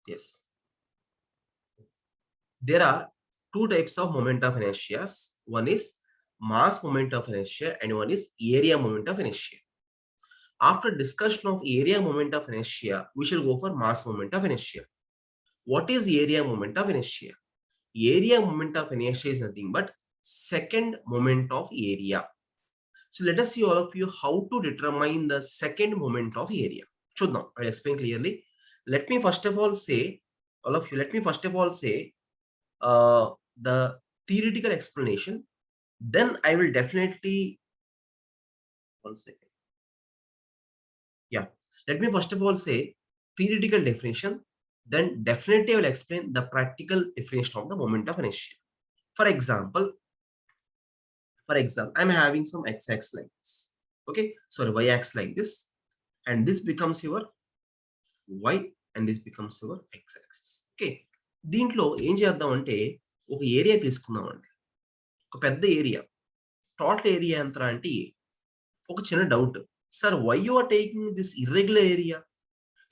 Yes. There are two types of moment of inertia. One is mass moment of inertia and one is area moment of inertia. After discussion of area moment of inertia, we shall go for mass moment of inertia. What is area moment of inertia? Area moment of inertia is nothing but second moment of area. So let us see all of you how to determine the second moment of area. Chuddam, I'll explain clearly. Let me first of all say, all of you, let me first of all say the theoretical explanation. Then I will definitely, one second. Yeah, let me first of all say theoretical definition. Then definitely I will explain the practical definition of the moment of inertia. For example, I'm having some x-axis like this. Okay, sorry, y-axis like this, and this becomes your y and this becomes your x-axis. Okay, దీంట్లో ఏం చేద్దామంటే ఒక area తీసుకుందామండి. ఒక పెద్ద area. Total area ఎంత అంటే ఒక చిన్న doubt. Sir why you are taking this irregular area?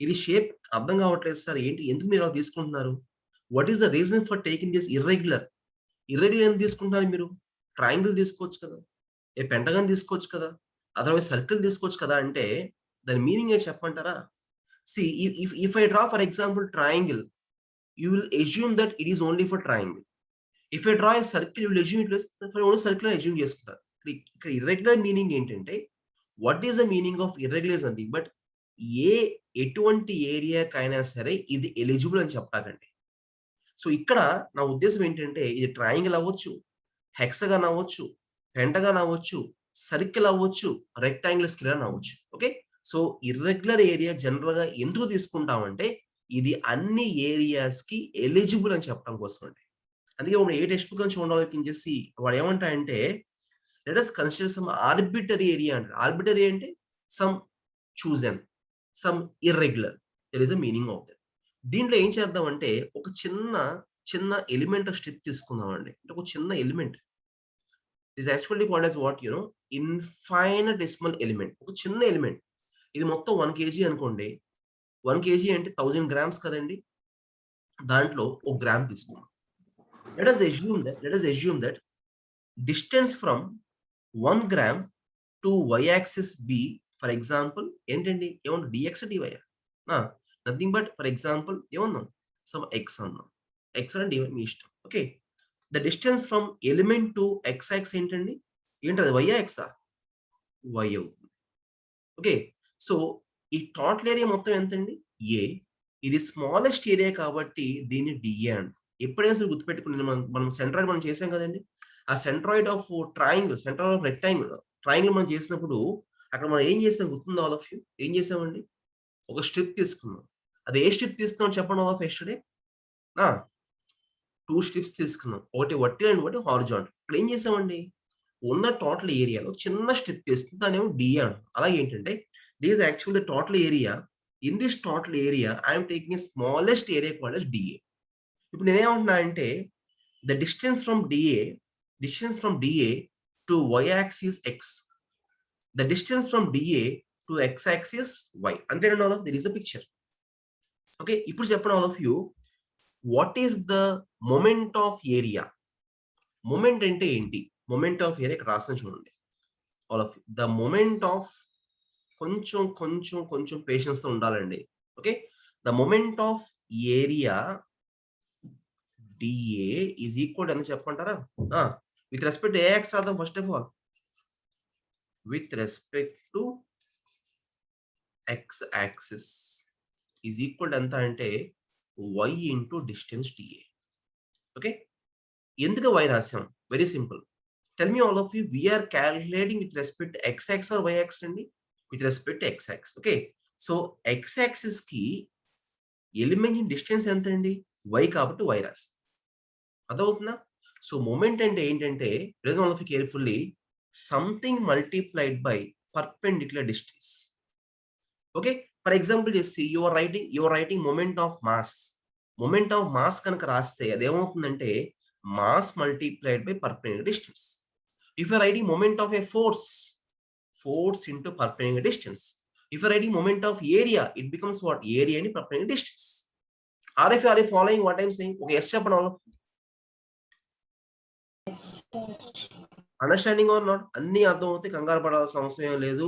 ఇది షేప్ అర్థం కావట్లేదు సార్. ఏంటి? ఎందుకు మీరు అలా తీసుకుంటున్నారు? What is the reason for taking this irregular? Irregular ఎందుకు తీసుకుంటున్నారు మీరు? ట్రయాంగిల్ తీసుకోవచ్చు కదా! ఏ పెంటగాన్ తీసుకోవచ్చు కదా! అదర్‌వైజ్ సర్కిల్ తీసుకోవచ్చు కదా! అంటే దాని మీనింగ్ ఏంటి చెప్పమంటారా? See, if I draw for example triangle, you will assume that it is only for triangle. If I draw a circle, you will assume it is for only circle అని assume చేసుకుంటారు. ఇక్కడ irregular meaning ఏంటంటే what is the meaning of irregular is nothing but ఎటువంటి ఏరియాకైనా సరే ఇది eligible అని చెప్పాలండి. So ఇక్కడ నా ఉద్దేశం ఏంటంటే ఇది ట్రయాంగిల్ అవ్వచ్చు, హెక్సాగాన్ అవ్వచ్చు, పెంటగాన్ అవ్వచ్చు, సర్కిల్ అవ్వచ్చు, రెక్టాంగిల్ స్క్వేర్ అవ్వచ్చు. Okay, so irregular area general గా ఎందుకు తీసుకుంటామంటే ఇది అన్ని ఏరియాస్ కి ఎలిజిబుల్ అని చెప్పడం కోసం అండి. అందుకే ఇప్పుడు ఏ టెక్స్ట్ బుక్ నుంచి ఆలోచించేసి వాడు ఏమంటాయంటే let us consider some arbitrary area అంటారు. ఆర్బిటరీ అంటే some chosen, some irregular, that is the meaning of that. దీంట్లో ఏం చేద్దామంటే ఒక చిన్న ఎలిమెంట్ స్ట్రిప్ తీసుకుందామండి. అంటే ఒక చిన్న element is actually called as what infinitesimal element. ఒక చిన్న ఎలిమెంట్. ఇది మొత్తం 1 కేజీ అనుకోండి. 1 కేజీ అంటే 1000 గ్రామ్స్ కదండీ! దాంట్లో ఒక గ్రామ్ తీసుకుందాం. Let us assume that distance from 1 gram to y-axis b, for example, ఏంటండి? ఏమన్నా dx dy? Nothing but for example ఏమన్నాం? సమ్ x అన్నాం. x అండ్ dy మీ ఇష్టం. Okay, the distance from element to x axis ఏంటండి? ఏంటది? y x y అవుతుంది. Okay, so ఈ టోటల్ ఏరియా మొత్తం ఎంతండి? a. ఇది స్మాలెస్ట్ ఏరియా కాబట్టి దీన్ని dA అంటాం. ఎప్పుడైనా సరే గుర్తుపెట్టుకుని మనం సెంట్రాయిడ్ మనం చేసాం కదండి. ఆ centroid of triangle, centroid of rectangle, triangle మనం చేసినప్పుడు అక్కడ మనం ఏం చేసాం గుర్తుందా ఆల్ ఆఫ్ యూ? ఏం చేసామండి? ఒక స్ట్రిప్ తీసుకున్నాం. అది ఏ స్ట్రిప్ తీసుకున్నాం చెప్పండి ఆల్ ఆఫ్ యస్టర్డే? 2 స్ట్రిప్స్ తీసుకున్నాం. ఒకటి వర్టికల్ అండ్ ఒకటి హారిజాంటల్. ఇక్కడ ఏం చేసామండి? ఉన్న టోటల్ ఏరియాలో చిన్న స్ట్రిప్ తీసుకుని దాన్నేమో dA అంటాం. అలాగే ఏంటంటే this is actually the total area. In this total area I am taking a smallest area called as dA. ఇప్పుడు నేనేమంటున్నా అంటే the distance from dA to y axis x, the distance from dA to x axis y. అంతేనండి all of there is a picture. Okay, ఇప్పుడు చెప్పండి all of you what is the moment of area? Moment అంటే ఏంటి? Moment of area ఇక్కడ రాసిన చూడండి all of you. The moment of కొంచెం patience తో ఉండాలండి. Okay, the moment of area dA is equal ఎంత చెప్పమంటారా? విత్ రెస్పెక్ట్ టు AX రాద్దాం first of all. With respect to X axis is equal ఎంత అంటే y into distance dA. Okay, ఎందుకు y రాసాం? Very simple. Tell me all of you, we are calculating with respect to x axis or y axis అండి? With respect to x axis. Okay, so x axis కి element distance ఎంత అండి? y కాబట్టి y రాసాం. అర్థమవుతుందా? So moment అంటే ఏంటంటే listen all of you carefully, something multiplied by perpendicular distance. Okay, for example చేసి you are writing moment of mass. Moment of mass కనుక రాస్తే అదేమవుతుందంటే mass multiplied by perpendicular distance. If you are writing moment of a force into perpendicular distance. If you are writing moment of area, it becomes what? Area అని perpendicular distance. Are you following what I'm saying? ఒక yes చెప్పండి all. Understanding are not? అన్నీ అర్థమవుతాయి. కంగారు పడాల్సిన అవసరం ఏం లేదు.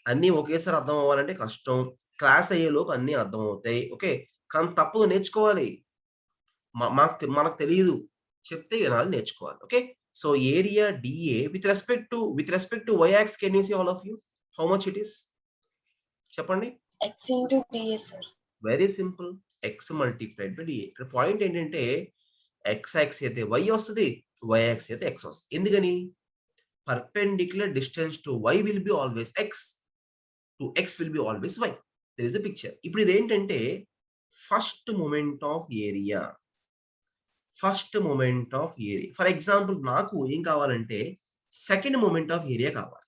అన్నీ ఒకేసారి అర్థం అవ్వాలంటే కష్టం. క్లాస్ అయ్యేలోపు అన్నీ అర్థమవుతాయి. ఓకే. కానీ తప్పదు, నేర్చుకోవాలి. మనకు తెలీదు. చెప్తే వినాలి, నేర్చుకోవాలి. Okay. So, area D A with respect to Y axis can you see all of you? How much it is? చెప్పండి. x into dA sir. Very simple. X multiplied by D A. ఇక్కడ పాయింట్ ఏంటంటే ఎక్స్ యాక్సిస్ అయితే Y వస్తది. Y axis అయితే X వస్తది. ఎందుకని? Perpendicular distance to Y will be always X. To X will be always Y. There is a picture. ఇప్పుడు ఇదేంటంటే first moment of area. First moment of area. For example నాకు ఏం కావాలంటే second moment of area కావాలి.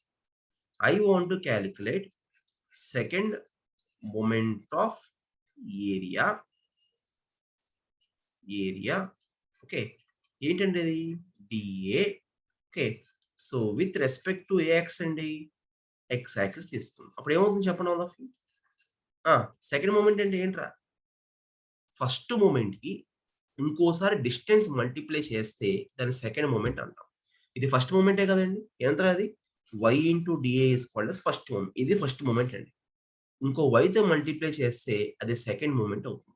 I want to calculate second moment of area. Okay. ఏంటండి అది? D A. Okay. So, with respect to A axis అండి, X axis తీసుకుందాం. అప్పుడు ఏమవుతుంది చెప్పండి all of you? Second moment అంటే ఏంట్రా? ఫస్ట్ మొమెంట్‌కి ఇంకోసారి డిస్టెన్స్ మల్టిప్లై చేస్తే దాన్ని సెకండ్ మొమెంట్ అంటాం. ఇది ఫస్ట్ మొమెంటే కదండీ! ఎంతరా అది? y into dA is equal to first moment. ఇది ఫస్ట్ మొమెంట్ అండి. ఇంకో వైతో మల్టిప్లై చేస్తే అది సెకండ్ మొమెంట్ అవుతుంది.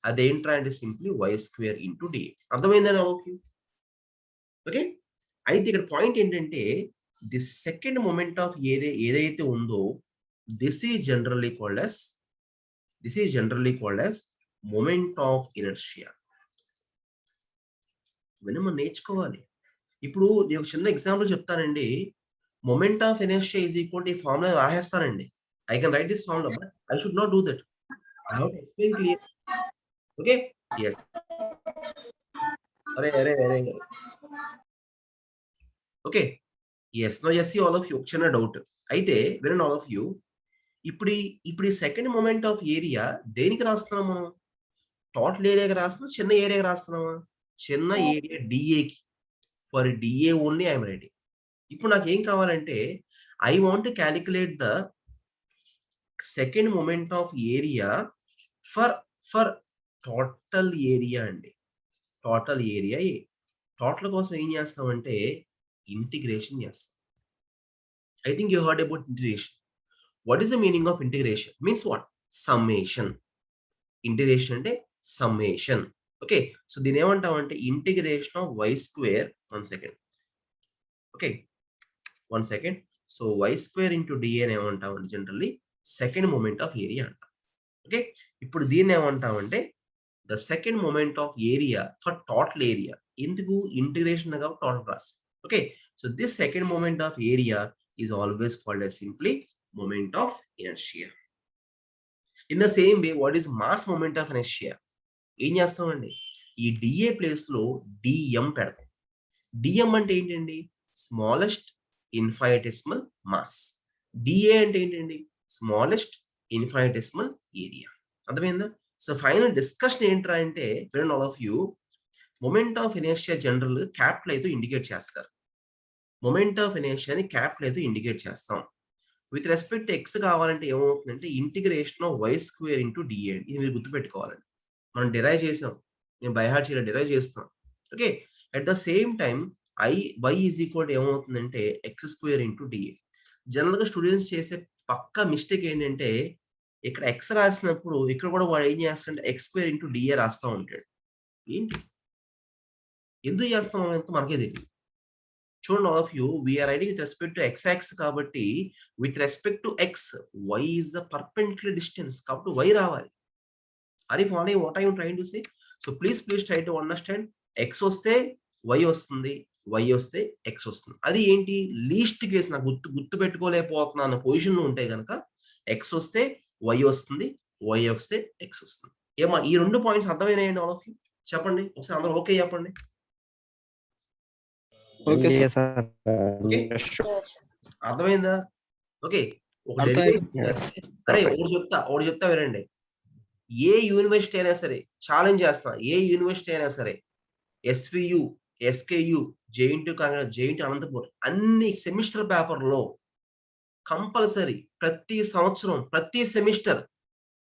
అదేంట్రా అంటే సింప్లీ y² ఇంటూ dA. అర్థమైందా ఓకే? ఓకే. అయితే ఇక్కడ పాయింట్ ఏంటంటే ది సెకండ్ మొమెంట్ ఆఫ్ ఏదైతే ఉందో this is generally called as moment of inertia. ఇవన్నీ మనం నేర్చుకోవాలి. ఇప్పుడు నేను ఒక చిన్న ఎగ్జాంపుల్ చెప్తానండి. Moment of inertia is equal to ఈ ఫార్ములా రాసేస్తానండి. I can write this formula but I should not do that. I have to explain clear. Okay. Yes. అరే! Okay. Yes. Now yes see all of you. ఒక చిన్న doubt. అయితే వినండి all of you. ఇప్పుడు ఈ second moment of area దేనికి రాస్తున్నాం మనం? టోటల్ ఏరియాకి రాస్తున్నామా? చిన్న ఏరియాకి రాస్తున్నామా? చిన్న ఏరియా డీఏకి. For dA only I am writing. ఇప్పుడు నాకేం కావాలంటే I want to calculate the second moment of area for total area అండి. Total area A. టోటల్ కోసం ఏం చేస్తామంటే ఇంటిగ్రేషన్ చేస్తాం. I think you heard about integration. What is the meaning of integration? Means what? Summation. Integration అంటే summation. Okay. So, దీన్ని ఏమంటామంటే integration of y². 1 second. Okay. 1 second. So, y² into dA అని ఏమంటామంటే generally second moment of area అంటాం. Okay. ఇప్పుడు దీన్ని ఏమంటామంటే the second moment of area for total area. ఎందుకు? ఇంటిగ్రేషన్ కాబట్టి టోటల్ రాస్తాం. Okay. So, this second moment of area is always called as simply moment of inertia. In the same way what is mass moment of inertia? ఏం చేస్తామండి? ఈ dA ప్లేస్‌లో dm పెడతాం. dm అంటే ఏంటండి? Smallest ఇన్ఫైనిటెసిమల్ mass. dA అంటే ఏంటండి? Smallest infinitesimal area. అర్థమైందా? సో, ఫైనల్ డిస్కషన్ ఏంట్రా అంటే వినండి all of you. Moment of inertia general capital అయితే ఇండికేట్ చేస్తారు. మొమెంట్ ఆఫ్ ఇనర్షియాని క్యాపిటల్ అయితే ఇండికేట్ చేస్తాం. విత్ రెస్పెక్ట్ టు ఎక్స్ కావాలంటే ఏమవుతుందంటే integration of y² into dA అండి. ఇది మీరు గుర్తుపెట్టుకోవాలండి. మనం డిరైవ్ చేసాం. నేను బై హార్ట్ చేయలేదు, డిరైవ్ చేస్తున్నాం. Okay. At the same time y is equal to ఏమవుతుందంటే x² ఇంటూ dA. జనరల్‌గా స్టూడెంట్స్ చేసే పక్కా మిస్టేక్ ఏంటంటే ఇక్కడ x రాసినప్పుడు ఇక్కడ కూడా వాడు ఏం చేస్తాడంటే x² ఇంటూ dA రాస్తా ఉంటాడు. ఏంటి? ఎందుకు చేస్తున్నాం అంత మనకే తెలీదు. చూడండి all of you we are writing with respect to X axis కాబట్టి with respect to x y is the perpendicular distance కాబట్టి వై రావాలి. Are you following what I am trying to say? So, please try to understand. X వస్తే y వస్తుంది. Y వస్తే x వస్తుంది. అది ఏంటి? Least case నాకు గుర్తుపెట్టుకోలేకపోతున్నా అన్న పొజిషన్‌లో ఉంటే గనక ఎక్స్ వస్తే వై వస్తుంది. వై వస్తే ఎక్స్ వస్తుంది. ఈ 2 పాయింట్స్ అర్థమైనాయండి ఆల్ ఆఫ్ యూ? చెప్పండి. ఒకసారి అందరూ ఓకే చెప్పండి. Okay okay sir. Sir. Okay. అర్థమైందా? ఓకే. ఒక డెరివేషన్ అరే ఒకటి చెప్తా వినండి. ఏ యూనివర్సిటీ అయినా సరే ఛాలెంజ్ చేస్తున్నా. ఏ యూనివర్సిటీ అయినా సరే ఎస్‌వియు, ఎస్‌కేయు, జేఎన్‌టీయూ అనంతపూర్ అన్ని సెమిస్టర్ పేపర్‌లో కంపల్సరీ ప్రతి సంవత్సరం, ప్రతి సెమిస్టర్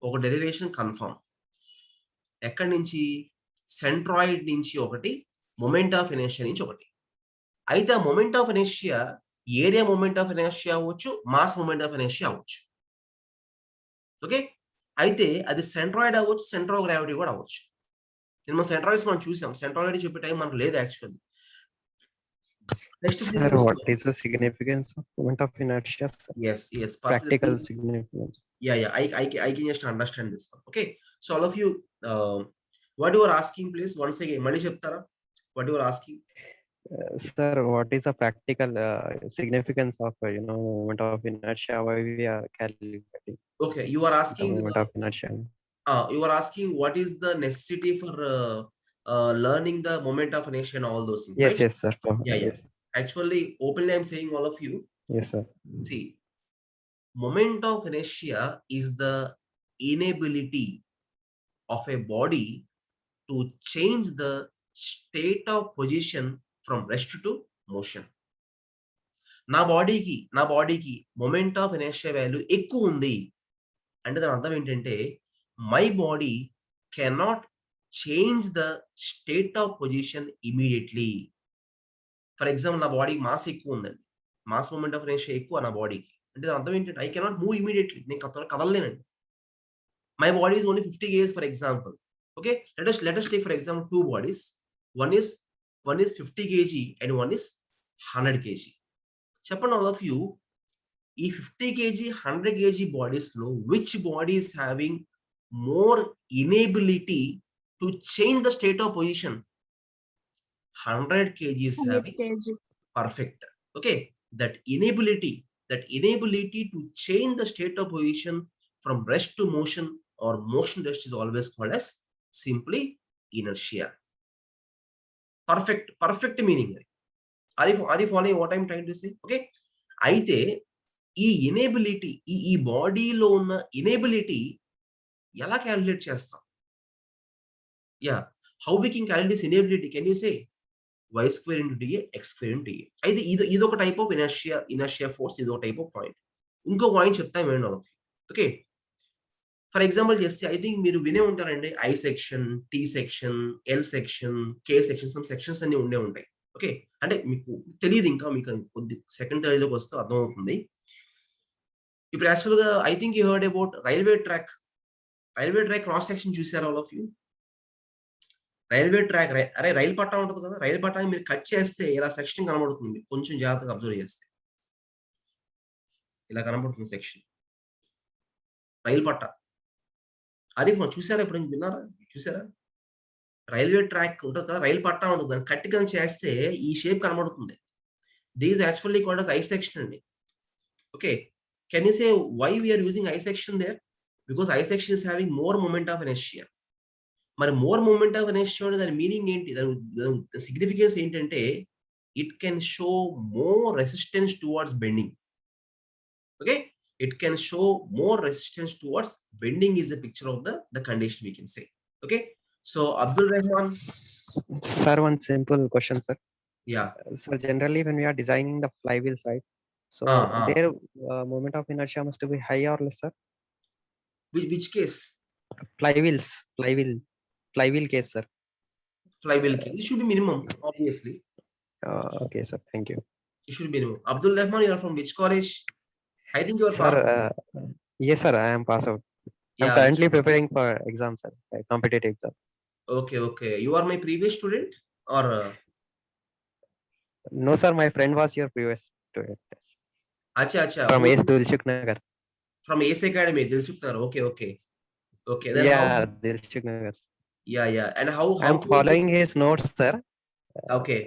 ఒక డెరివేషన్ కన్ఫర్మ్. ఎక్కడి నుంచి? సెంట్రాయిడ్ నుంచి ఒకటి, మొమెంట్ ఆఫ్ ఇనర్షియా నుంచి ఒకటి. అయితే ఆ moment of inertia area moment of inertia అవ్వచ్చు, మాస్ మొమెంట్ ఆఫ్ ఇనర్షియా అవ్వచ్చు. ఓకే. అయితే అది సెంట్రాయిడ్ అవ్వచ్చు, సెంటర్ ఆఫ్ గ్రావిటీ కూడా అవ్వచ్చు. మన సెంట్రాయిడ్స్ మనం చూసాం. సెంట్రాయిడ్ చెప్పే టైం మనకు లేదు actually. Next Sir, what is the significance of moment of inertia, sir? Yes, yes. Practical significance. Yeah. I can just understand this one. Okay. So all of you, what you are asking, please once again, మళ్ళీ చెప్తారా? What you are asking? Sir, what is the practical significance of moment of inertia? Why we are calculating Okay, you are the asking. moment of inertia? You are asking what is the necessity for learning the moment of inertia and all those things, Yes, right? yes, sir. Yeah. Yes, Actually, openly I'm saying all of you. yes, sir. See, moment of inertia is the inability of a body to change the state of position from rest to motion. నా బాడీకి moment of inertia value ఎక్కువ ఉంది అంటే దాని అర్థం ఏంటంటే my body cannot change the state of position immediately. For example నా body mass ఎక్కువ ఉందండి, మాస్ మొమెంట్ ఆఫ్ ఇనర్షియా ఎక్కువ నా బాడీకి అంటే దాని అర్థం ఏంటంటే ఐ కెనాట్ మూవ్ ఇమీడియట్లీ, నేను కదలలేనండి. My body is only 50 kgs for example. Okay, let us take for example two bodies. One is 50 kg and one is 100 kg. చెప్పండి all of you, ఈ 50 kg 100 kg బాడీస్ లో which body is having more inability to change the state of position? 100 kg is 100 having kg. perfect. Okay, that inability to change the state of position from rest to motion or motion rest is always called as simply inertia. Perfect meaning. Are you following what I'm trying to say? Okay, అయితే ఈ inability ఈ బాడీలో ఉన్న inability ఎలా calculate చేస్తాం? How we can calculate this inability? Can you say y square into dA, x square into dA. అయితే ఇది ఒక టైప్ ఆఫ్ ఇనర్షియా ఫోర్స్, ఇది ఒక టైప్ ఆఫ్ పాయింట్. ఇంకో పాయింట్ చెప్తాను వినండి. ఓకే, ఫర్ ఎగ్జాంపుల్ చేస్తే ఐ థింక్ మీరు వినే ఉంటారండి, I section, T section, L section, K section, some sections అన్ని ఉండే ఉంటాయి. ఓకే, అంటే మీకు తెలియదు, ఇంకా మీకు కొద్ది సెకండ్ థర్డ్లోకి వస్తే అర్థమవుతుంది. ఇప్పుడు యాక్చువల్గా I think you heard about railway track cross section చూసారు all of you? Railway track, అరే రైలు పట్టా ఉంటుంది కదా, రైలు పట్టాన్ని మీరు కట్ చేస్తే ఇలా సెక్షన్ కనబడుతుంది, కొంచెం జాగ్రత్తగా అబ్జర్వ్ చేస్తే ఇలా కనబడుతుంది సెక్షన్, రైలు పట్టా. అది చూసారా, ఎప్పుడు విన్నారా, చూసారా? రైల్వే ట్రాక్ ఉంటుంది కదా, రైలు పట్టా ఉంటుంది, దాన్ని కట్ కన్ చేస్తే ఈ షేప్ కనబడుతుంది. This actually called as I section అండి. Okay, can you say why we are using I section there? Because I section is having more moment of inertia. మరి మోర్ మూమెంట్ ఆఫ్ ఇనర్షియా అంటే దాని meaning ఏంటి, దాని significance ఏంటంటే it can show more resistance towards bending. Okay, it can show more resistance towards bending is a picture of the condition we can say. Okay, so Abdul Rahman. Sir, one simple question, sir. Yeah. So generally when we are designing the flywheel side, so their moment of inertia must be high or less, sir? Which case? Flywheel case, sir. Flywheel case, it should be minimum, obviously. Okay, sir, thank you. It should be minimum. Abdul Rahman, you are from which college? I think you are passed out. Yes, sir, I am passed out. Yeah, I'm currently preparing for exams, sir, competitive exam. Okay. You are my previous student or? No, sir, my friend was your previous student. Acha. From ACE Dilshuk Nagar. From ACE Academy, Dilshuk Nagar. Okay. Then yeah, Dilshuk Nagar. Yeah. And how I'm following his notes, sir. Okay.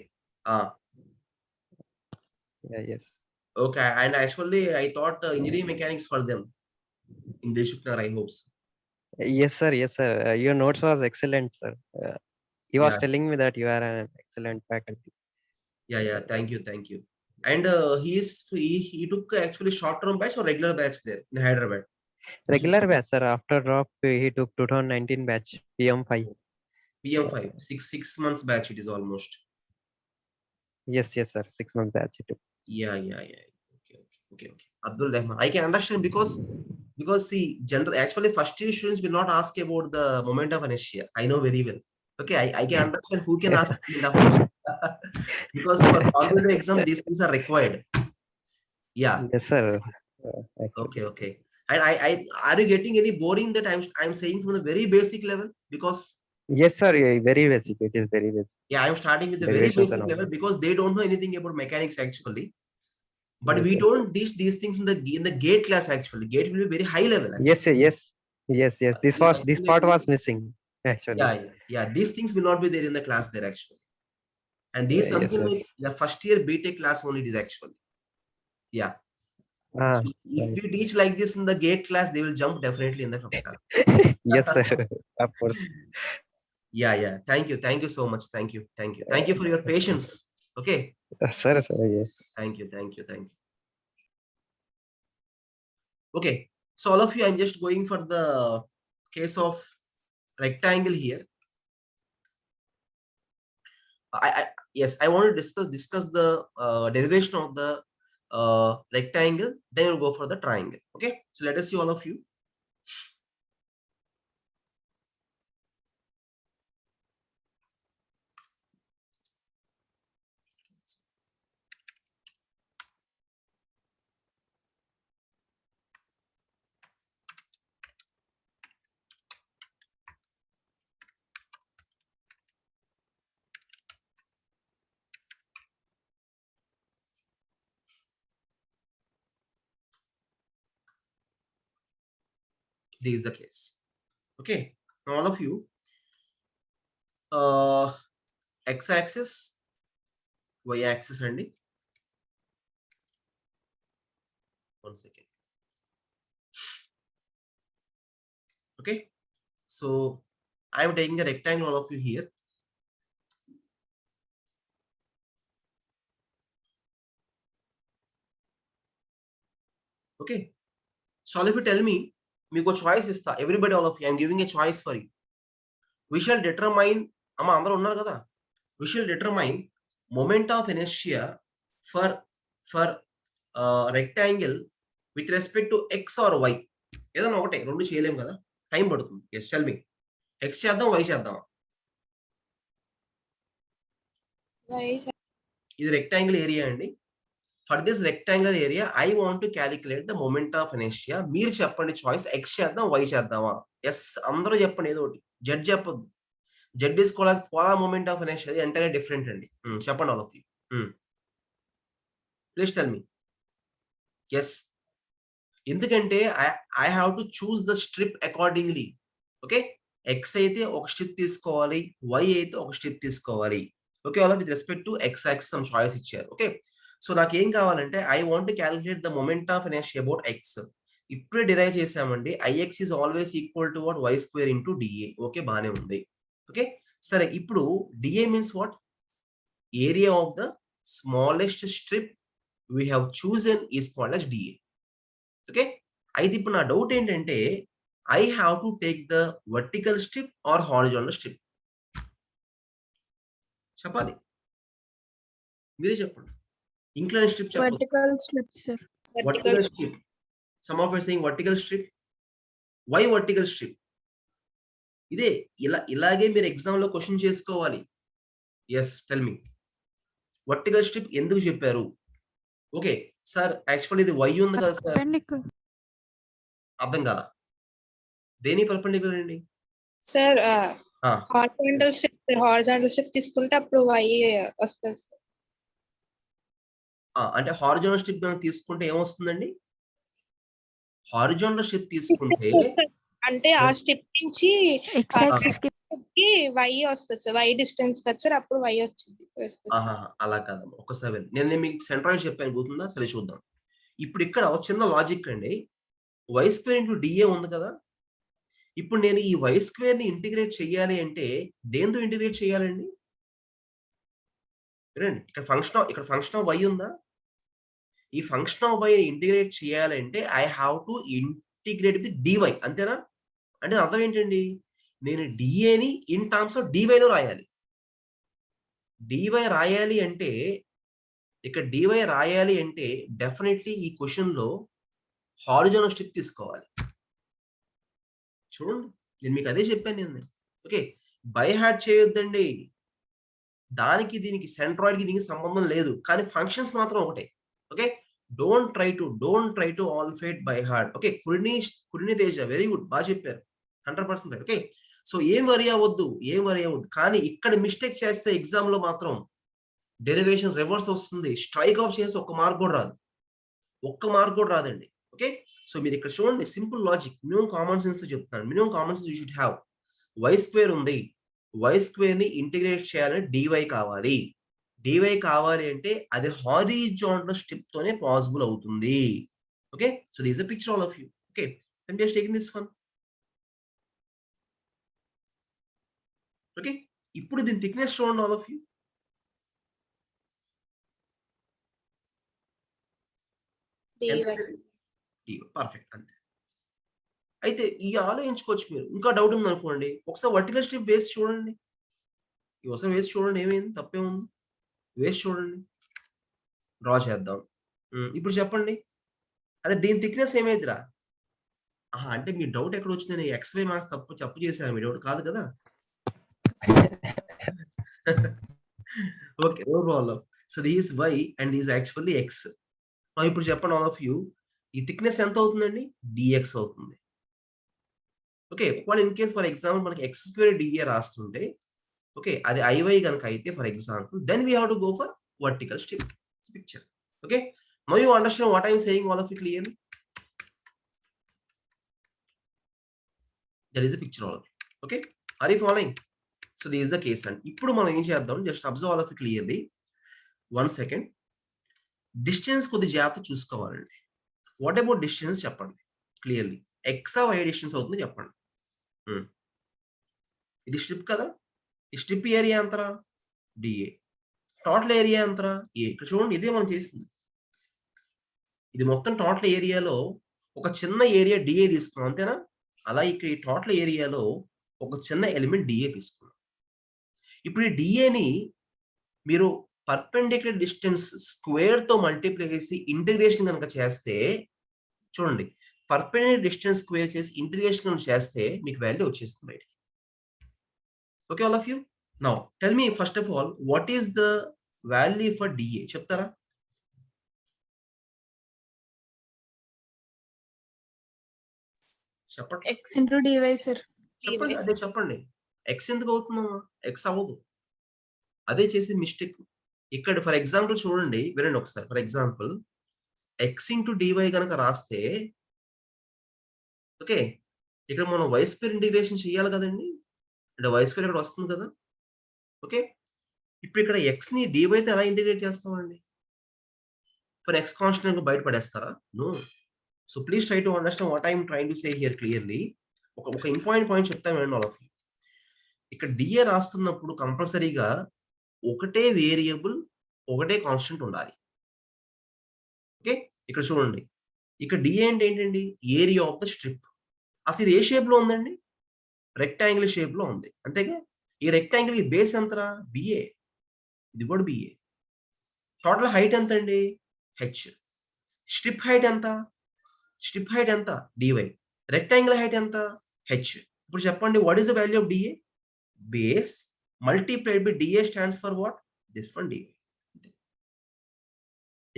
Yeah, yes. Okay, and actually I thought engineering mechanics for them in Dilshuk Nagar, I hope so. Yes, sir. Your notes was excellent, sir. He was telling me that you are an excellent faculty. Yeah. Thank you. And he took actually short-term batch or regular batch there in Hyderabad? Regular batch, sir. After drop, he took 2019 batch, PM5. PM5, 6 months batch it is almost. Yes, sir. 6 months batch it took. Yeah. Okay. Abdul Rahman, I can understand because Because see, actually first year students will not ask about the moment of inertia. I know very well. Okay, I can understand who can ask moment of inertia. Because for competitive exam, these things are required. Yeah. Yes, sir. Actually. Okay. And I are you getting any boring that I'm saying from the very basic level? Because Yes, sir. Yeah, very basic. It is very basic. yeah, I'm starting with the very Derivations basic and all. level because they don't know anything about mechanics actually. But Yes, we yes. don't teach these things in the gate class actually. Gate will be very high level actually. Yes, sir, yes. This part was missing actually. Yeah. These things will not be there in the class there actually. And these Yes, something yes. like the first year BTech class only it is actually. Yeah. Ah, So if right. we teach like this in the gate class, they will jump definitely in the class. Yes, sir. Of course. Yeah. Thank you so much. Thank you for your patience. Okay. Sir, yes. Thank you. Okay. So all of you, I'm just going for the case of rectangle here. Yes, I want to discuss the derivation of the rectangle. Then we'll go for the triangle. Okay. So let us see all of you. This is the case. Okay. Now all of you, x-axis, y-axis, and 1 second. Okay. So I am taking a rectangle, all of you here. Okay. So all of you tell me, meeku choice ista. Everybody, all of you, I am giving a choice for you. We shall determine, we shall determine moment of inertia for rectangle with respect to x or y. ఏదైనా ఒకటే రెండు చేయలేం కదా, time పడుతుంది. Yes tell me, x చేద్దాం y చేద్దాం. ఇది rectangle area అండి. For this rectangle area I want to calculate the moment of inertia. మీరు చెప్పండి చాయిస్, x చేద్దాం y చేద్దామా? ఎస్ అందరూ చెప్పండి ఏదో ఒకటి. జడ్ చెప్పొద్దు. Z is called polar moment of inertia. అది ఎంటైర్లీ డిఫరెంట్ అండి. చెప్పండి all of you. Please tell me. Yes, ఎందుకంటే I have to choose the strip accordingly. Okay, X అయితే ఒక స్ట్రిప్ తీసుకోవాలి, వై అయితే ఒక స్ట్రిప్ తీసుకోవాలి. ఓకే, అలా with respect to X axis some choice ఇచ్చారు. ఓకే, సో నాకు ఏం కావాలంటే I want to calculate the moment of inertia about X. ఇప్పుడే డిరైవ్ చేసామండి. I X is always equal to what, Y square into D A. Okay, బానే ఉంది. Okay, సరే ఇప్పుడు D A means what, area of the smallest strip we have chosen is called as D A. Okay, అయితే ఇప్పుడు నా doubt ఏంటంటే I have to take the vertical strip or horizontal strip. చెప్పాలి, మీరే చెప్పండి. ఇంక్లైన్ స్ట్రిప్ చెప్పండి. Vertical strips, sir. Vertical strip. Some of you saying vertical strip. Why vertical strip? ఇదే ఇలాగే మీరు ఎగ్జామ్ లో క్వశ్చన్ చేసుకోవాలి. Yes, tell me, vertical strip ఎందుకు చెప్పారు? ఓకే సార్, యాక్చువల్లీ ఇది వై ఉంది కదా సార్. అర్థం కాల, దేని పర్పెండిక్యులర్ అండి సార్ హారిజాంటల్ స్ట్రిప్ తీసుకుంటే అప్పుడు y వస్తుంది సార్. అంటే హారిజాంటల్ స్ట్రిప్ మనం తీసుకుంటే ఏమొస్తుందండి? హారిజాంటల్ స్ట్రిప్ తీసుకుంటే అంటే ఆ స్ట్రిప్ నుంచి X axis కి y వస్తుంది సార్. y డిస్టెన్స్ కదా సార్, అప్పుడు y వచ్చింది. అలా కాదమ్మా, ఒక్కసారి నేను మీకు సెంట్రాయిడ్ చెప్పాను, గుర్తుందా? సరే చూద్దాం. ఇప్పుడు ఇక్కడ ఒక చిన్న లాజిక్ అండి. వై స్క్వేర్ ఇంటూ డిఏ ఉంది కదా, ఇప్పుడు నేను ఈ వై స్క్వేర్ ని ఇంటిగ్రేట్ చేయాలి అంటే దేంతో ఇంటిగ్రేట్ చేయాలండి? చూడండి, ఇక్కడ ఫంక్షన్ ఆఫ్ వై ఉందా? ఈ ఫంక్షన్ ఆఫ్ వై ఇంటిగ్రేట్ చేయాలంటే I have to integrate with D Y, అంతేనా? అంటే అర్థం ఏంటండి, నేను డిఏని ఇన్ టర్మ్స్ ఆఫ్ డివైలో రాయాలి. డివై రాయాలి అంటే, ఇక్కడ డివై రాయాలి అంటే డెఫినెట్లీ ఈ క్వశ్చన్ లో హారిజానల్ స్ట్రిప్ తీసుకోవాలి. చూడండి నేను మీకు అదే చెప్పాను నేను. ఓకే, బై హార్ట్ చేయొద్దండి. దానికి దీనికి సెంట్రాయిడ్కి దీనికి సంబంధం లేదు, కానీ ఫంక్షన్స్ మాత్రం ఒకటే. ఓకే, డోంట్ ట్రై టు ఆల్ఫేట్ బై హార్ట్. ఓకే, కురిని తేజ వెరీ గుడ్, బాగా చెప్పారు, 100% ఓకే. సో ఏం వరి అవ్వద్దు. కానీ ఇక్కడ మిస్టేక్ చేస్తే ఎగ్జామ్ లో మాత్రం డెరివేషన్ రివర్స్ వస్తుంది. స్ట్రైక్ ఆఫ్ చేసి ఒక్క మార్క్ కూడా రాదండి. ఓకే, సో మీరు ఇక్కడ చూడండి, simple logic, minimum common sense తో చెప్తాను. Minimum common sense you should have. Y square ఉంది, వై స్క్వేర్ ని ఇంటిగ్రేట్ చేయాలంటే డివై కావాలి. డివై కావాలి అంటే అది హారిజాంటల్ స్ట్రిప్ తోనే పాసిబుల్ అవుతుంది. Okay, so this is the picture all of you. Okay, I'm just taking this one. Okay, ఇప్పుడు దీని థిక్నెస్ చూడండి ఆల్ ఆఫ్ యూ. పర్ఫెక్ట్, అంతే. అయితే ఈ ఆలోచించుకోవచ్చు మీరు. ఇంకా డౌట్ ఉంది అనుకోండి, ఒకసారి వర్టికల్ స్ట్రిప్ వేసి చూడండి. ఒకసారి వేసి చూడండి, ఏమైంది, తప్పేముంది, వేసి చూడండి. డ్రా చేద్దాం. ఇప్పుడు చెప్పండి, అరే దీని థిక్నెస్ ఏమైందిరా? అంటే మీ డౌట్ ఎక్కడ వచ్చిందని XY మార్క్స్ తప్పు చేశాను, మీ డౌట్ కాదు కదా. Okay, no problem. So this Y and this actually X. ఇప్పుడు చెప్పండి ఆల్ ఆఫ్ యూ, ఈ థిక్నెస్ ఎంత అవుతుందండి? dx అవుతుంది. ఓకే, ఒకవేళ ఇన్ కేస్ ఫర్ ఎగ్జాంపుల్ మనకి x² dA రాస్తుంటే, ఓకే, అది IY కనుక అయితే for example, then we have to go for vertical strip picture. Okay, now you understand what I'm saying all of you clearly. That is the picture all of you. Okay, are you following? So this is the case అండి. ఇప్పుడు మనం ఏం చేద్దాం, just observe all of you clearly. 1 second. Distance కొద్ది జాగ్రత్త చూసుకోవాలండి. What about distance చెప్పండి clearly. X why distance అవుతుంది చెప్పండి. ఇది స్ట్రిప్ కదా, ఈ స్ట్రిప్ ఏరియా ఎంతరా? డిఏ. టోటల్ ఏరియా ఎంతరా? ఏ. ఇక్కడ చూడండి, ఇదే మనం చేసింది. ఇది మొత్తం టోటల్ ఏరియాలో ఒక చిన్న ఏరియా డిఏ తీసుకున్నాం, అంతేనా? అలా ఇక్కడ ఈ టోటల్ ఏరియాలో ఒక చిన్న ఎలిమెంట్ డిఏ తీసుకున్నాం. ఇప్పుడు ఈ డిఏని మీరు పర్పెండిక్యులర్ డిస్టెన్స్ స్క్వేర్ తో మల్టిప్లై చేసి ఇంటిగ్రేషన్ కనుక చేస్తే, చూడండి, పర్పెండిక్యులర్ డిస్టెన్స్ స్క్వేర్ చేసి ఇంటిగ్రేషన్ కనుక చేస్తే మీకు వాల్యూ వచ్చేస్తుంది బయటికి. Okay all of you. Now tell me first of all, what is the value for D A చెప్తారా? చెప్పండి. x into dy sir. చెప్పండి, అదే చెప్పండి. ఎక్స్ ఎందుకు అవుతుందమ్మా? ఎక్స్ అవ్వదు, అదే చేసే మిస్టేక్. ఇక్కడ ఫర్ ఎగ్జాంపుల్ చూడండి, వినండి ఒకసారి. For example X into D Y కనుక రాస్తే, ఓకే, ఇక్కడ మనం వై స్క్వేర్ ఇంటిగ్రేషన్ చేయాలి కదండి, అంటే వై స్క్వేర్ ఇక్కడ వస్తుంది కదా. ఓకే, ఇప్పుడు ఇక్కడ ఎక్స్ ని డివైతో ఎలా ఇంటిగ్రేట్ చేస్తామండి? ఫర్ ఎక్స్ కాన్స్టెంట్ బయట పడేస్తారా? No. So please try to understand what I'm trying to say here clearly. ఒక ఇంపార్టెంట్ పాయింట్ చెప్తాను వినండి ఆల్ ఆఫ్ యూ. ఇక్కడ డిఏ రాస్తున్నప్పుడు కంపల్సరీగా ఒకటే వేరియబుల్, ఒకటే కాన్స్టెంట్ ఉండాలి. ఓకే, ఇక్కడ చూడండి, ఇక్కడ డిఏ అంటే ఏంటండి? Area of the strip. అసలు ఇది ఏ షేప్ లో ఉందండి? రెక్టాంగిల్ షేప్ లో ఉంది, అంతేగా. ఈ రెక్టాంగిల్ ఈ బేస్ ఎంతరా? బిఏ. ఇది కూడా బిఏ. టోటల్ హైట్ ఎంత అండి? హెచ్. స్ట్రిప్ హైట్ ఎంత? డివై. రెక్టాంగిల్ హైట్ ఎంత? హెచ్. ఇప్పుడు చెప్పండి, what is the value of D A? Base multiplied by D A stands for what? This one D Y.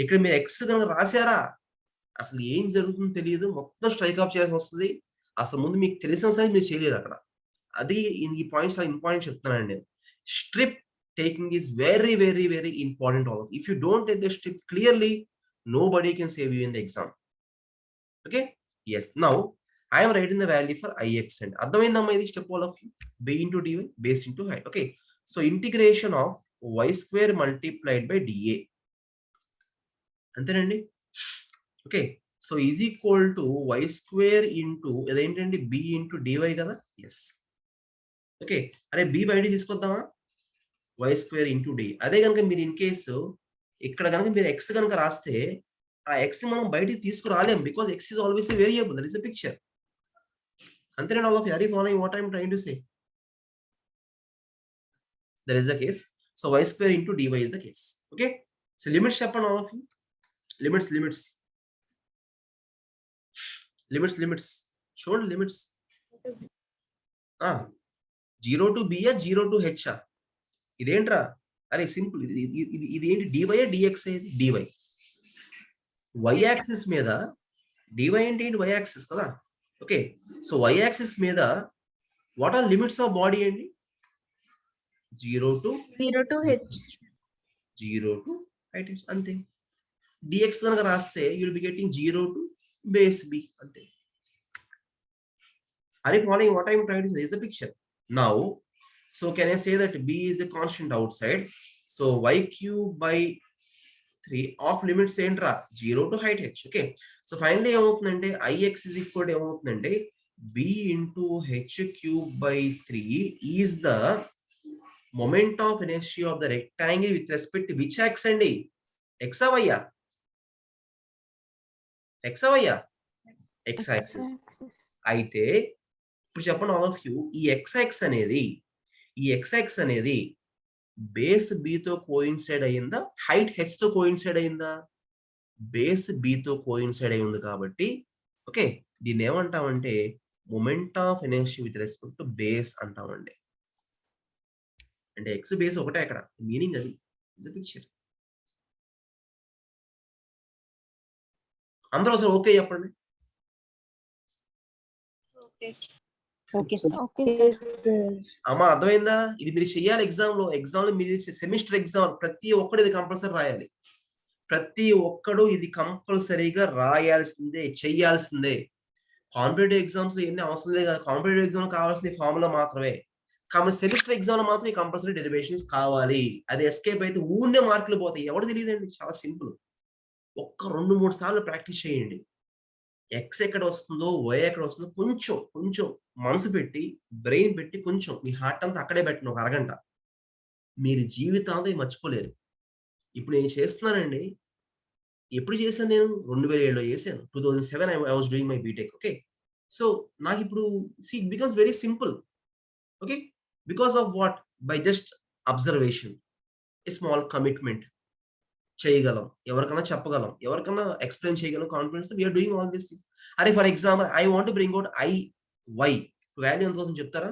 ఇక్కడ మీరు ఎక్స్ కనుక రాశారా, అసలు ఏం జరుగుతుందో తెలియదు, మొత్తం స్ట్రైక్ ఆఫ్ చేయాల్సి వస్తుంది. అసలు ముందు మీకు తెలిసిన సైజ్ మీరు చేయలేరు అక్కడ. అది ఈ పాయింట్స్ ఇంపార్టెంట్ చెప్తున్నానండి నేను. Strip taking is very, very, very important. All of if you don't take the strip clearly, nobody can save you in the exam. Okay, yes. Now I am writing the value for ix and adhamayindamma idi step all of you. B into dy, base into height. Okay, so integration of y square multiplied by dA antenandi. Okay, so is equal to y square into edentandi b into dy kada. Yes. Okay, are b by d తీసుకొద్దామా? y square into d. అదే కనుక మీరు in case ఇక్కడ కనుక మీరు x కనుక రాస్తే, ఆ x మనం బయటికి తీసుకురాలేం, because x is always a variable. That is a picture. అంతేనా all of you? Are you following what I am trying to say? That is the case. So y square into dy is the case. Okay, so limits చెప్పండి all of you. Limits limits చూడండి limits 0 to b 0 to h ఇదేంట్రా అరే simple ఇది ఏంటి dy dx ఏది dy y axis మీద dy అంటే ఏంటి y యాక్సిస్ కదా ఓకే సో y యాక్సిస్ మీద what are limits of body అండి 0 to h 0 to height h అంతే dx కనుక రాస్తే you will be getting 0 to base b అంతే are you following what I am trying to say is the picture now so can I say that b is a constant outside so y cube by 3 of limits ఏంట్రా 0 to height h okay so finally ఏమవుతుందంటే ix is equal to ఏమవుతుందంటే b into h cube by 3 is the moment of inertia of the rectangle with respect to which axis అండి x y x axis అయితే ఇప్పుడు చెప్పండి all of you ఈ x అనేది base b తో coincide అయ్యిందా height h తో coincide అయ్యిందా బేస్ b తో కోయిన్సైడ్ అయ్యింది కాబట్టి ఓకే దీన్ని ఏమంటామంటే moment of inertia with respect to base అంటామండి అంటే x బేస్ ఒకటే అక్కడ మీనింగ్ అది ఇస్ ద పిక్చర్ అందరూ అసలు ఓకే చెప్పండి ఓకే అమ్మా అర్థమైందా ఇది మీరు చెయ్యాలి ఎగ్జామ్ లో మీరు సెమిస్టర్ ఎగ్జామ్ ప్రతి ఒక్కడు ఇది కంపల్సరీ రాయాలి ప్రతి ఒక్కడు ఇది కంపల్సరీగా రాయాల్సిందే చెయ్యాల్సిందే కాంపిటేటివ్ ఎగ్జామ్స్ లో ఎన్ని అవసరం లేదు కదా కాంపిటేటివ్ ఎగ్జామ్ కావాల్సిన ఫార్ములా మాత్రమే కాబట్టి సెమిస్టర్ ఎగ్జామ్ లో మాత్రం కంపల్సరీ డెరివేషన్స్ కావాలి అది ఎస్కేప్ అయితే ఊరినే మార్కులు పోతాయి ఎవరు తెలియదండి చాలా సింపుల్ ఒక్క 2-3 సార్లు ప్రాక్టీస్ చేయండి ఎక్స్ ఎక్కడ వస్తుందో వై ఎక్కడ వస్తుందో కొంచెం మనసు పెట్టి బ్రెయిన్ పెట్టి కొంచెం మీ హార్ట్ అంతా అక్కడే పెట్టండి ఒక అరగంట మీరు జీవితాంతం మర్చిపోలేరు ఇప్పుడు నేను చేస్తున్నానండి ఎప్పుడు చేశాను నేను 2007లో చేశాను 2007 I was doing my BTech okay so నాకు ఇప్పుడు it becomes very simple okay because of what by just observation a small commitment చేయగలం ఎవరికైనా చెప్పగలం ఎవరికైనా ఎక్స్ప్లెయిన్ చేయగలం confidence we are doing all these things అరే for example I want bring out I y value ఎంత అవుతుందో చెప్తారా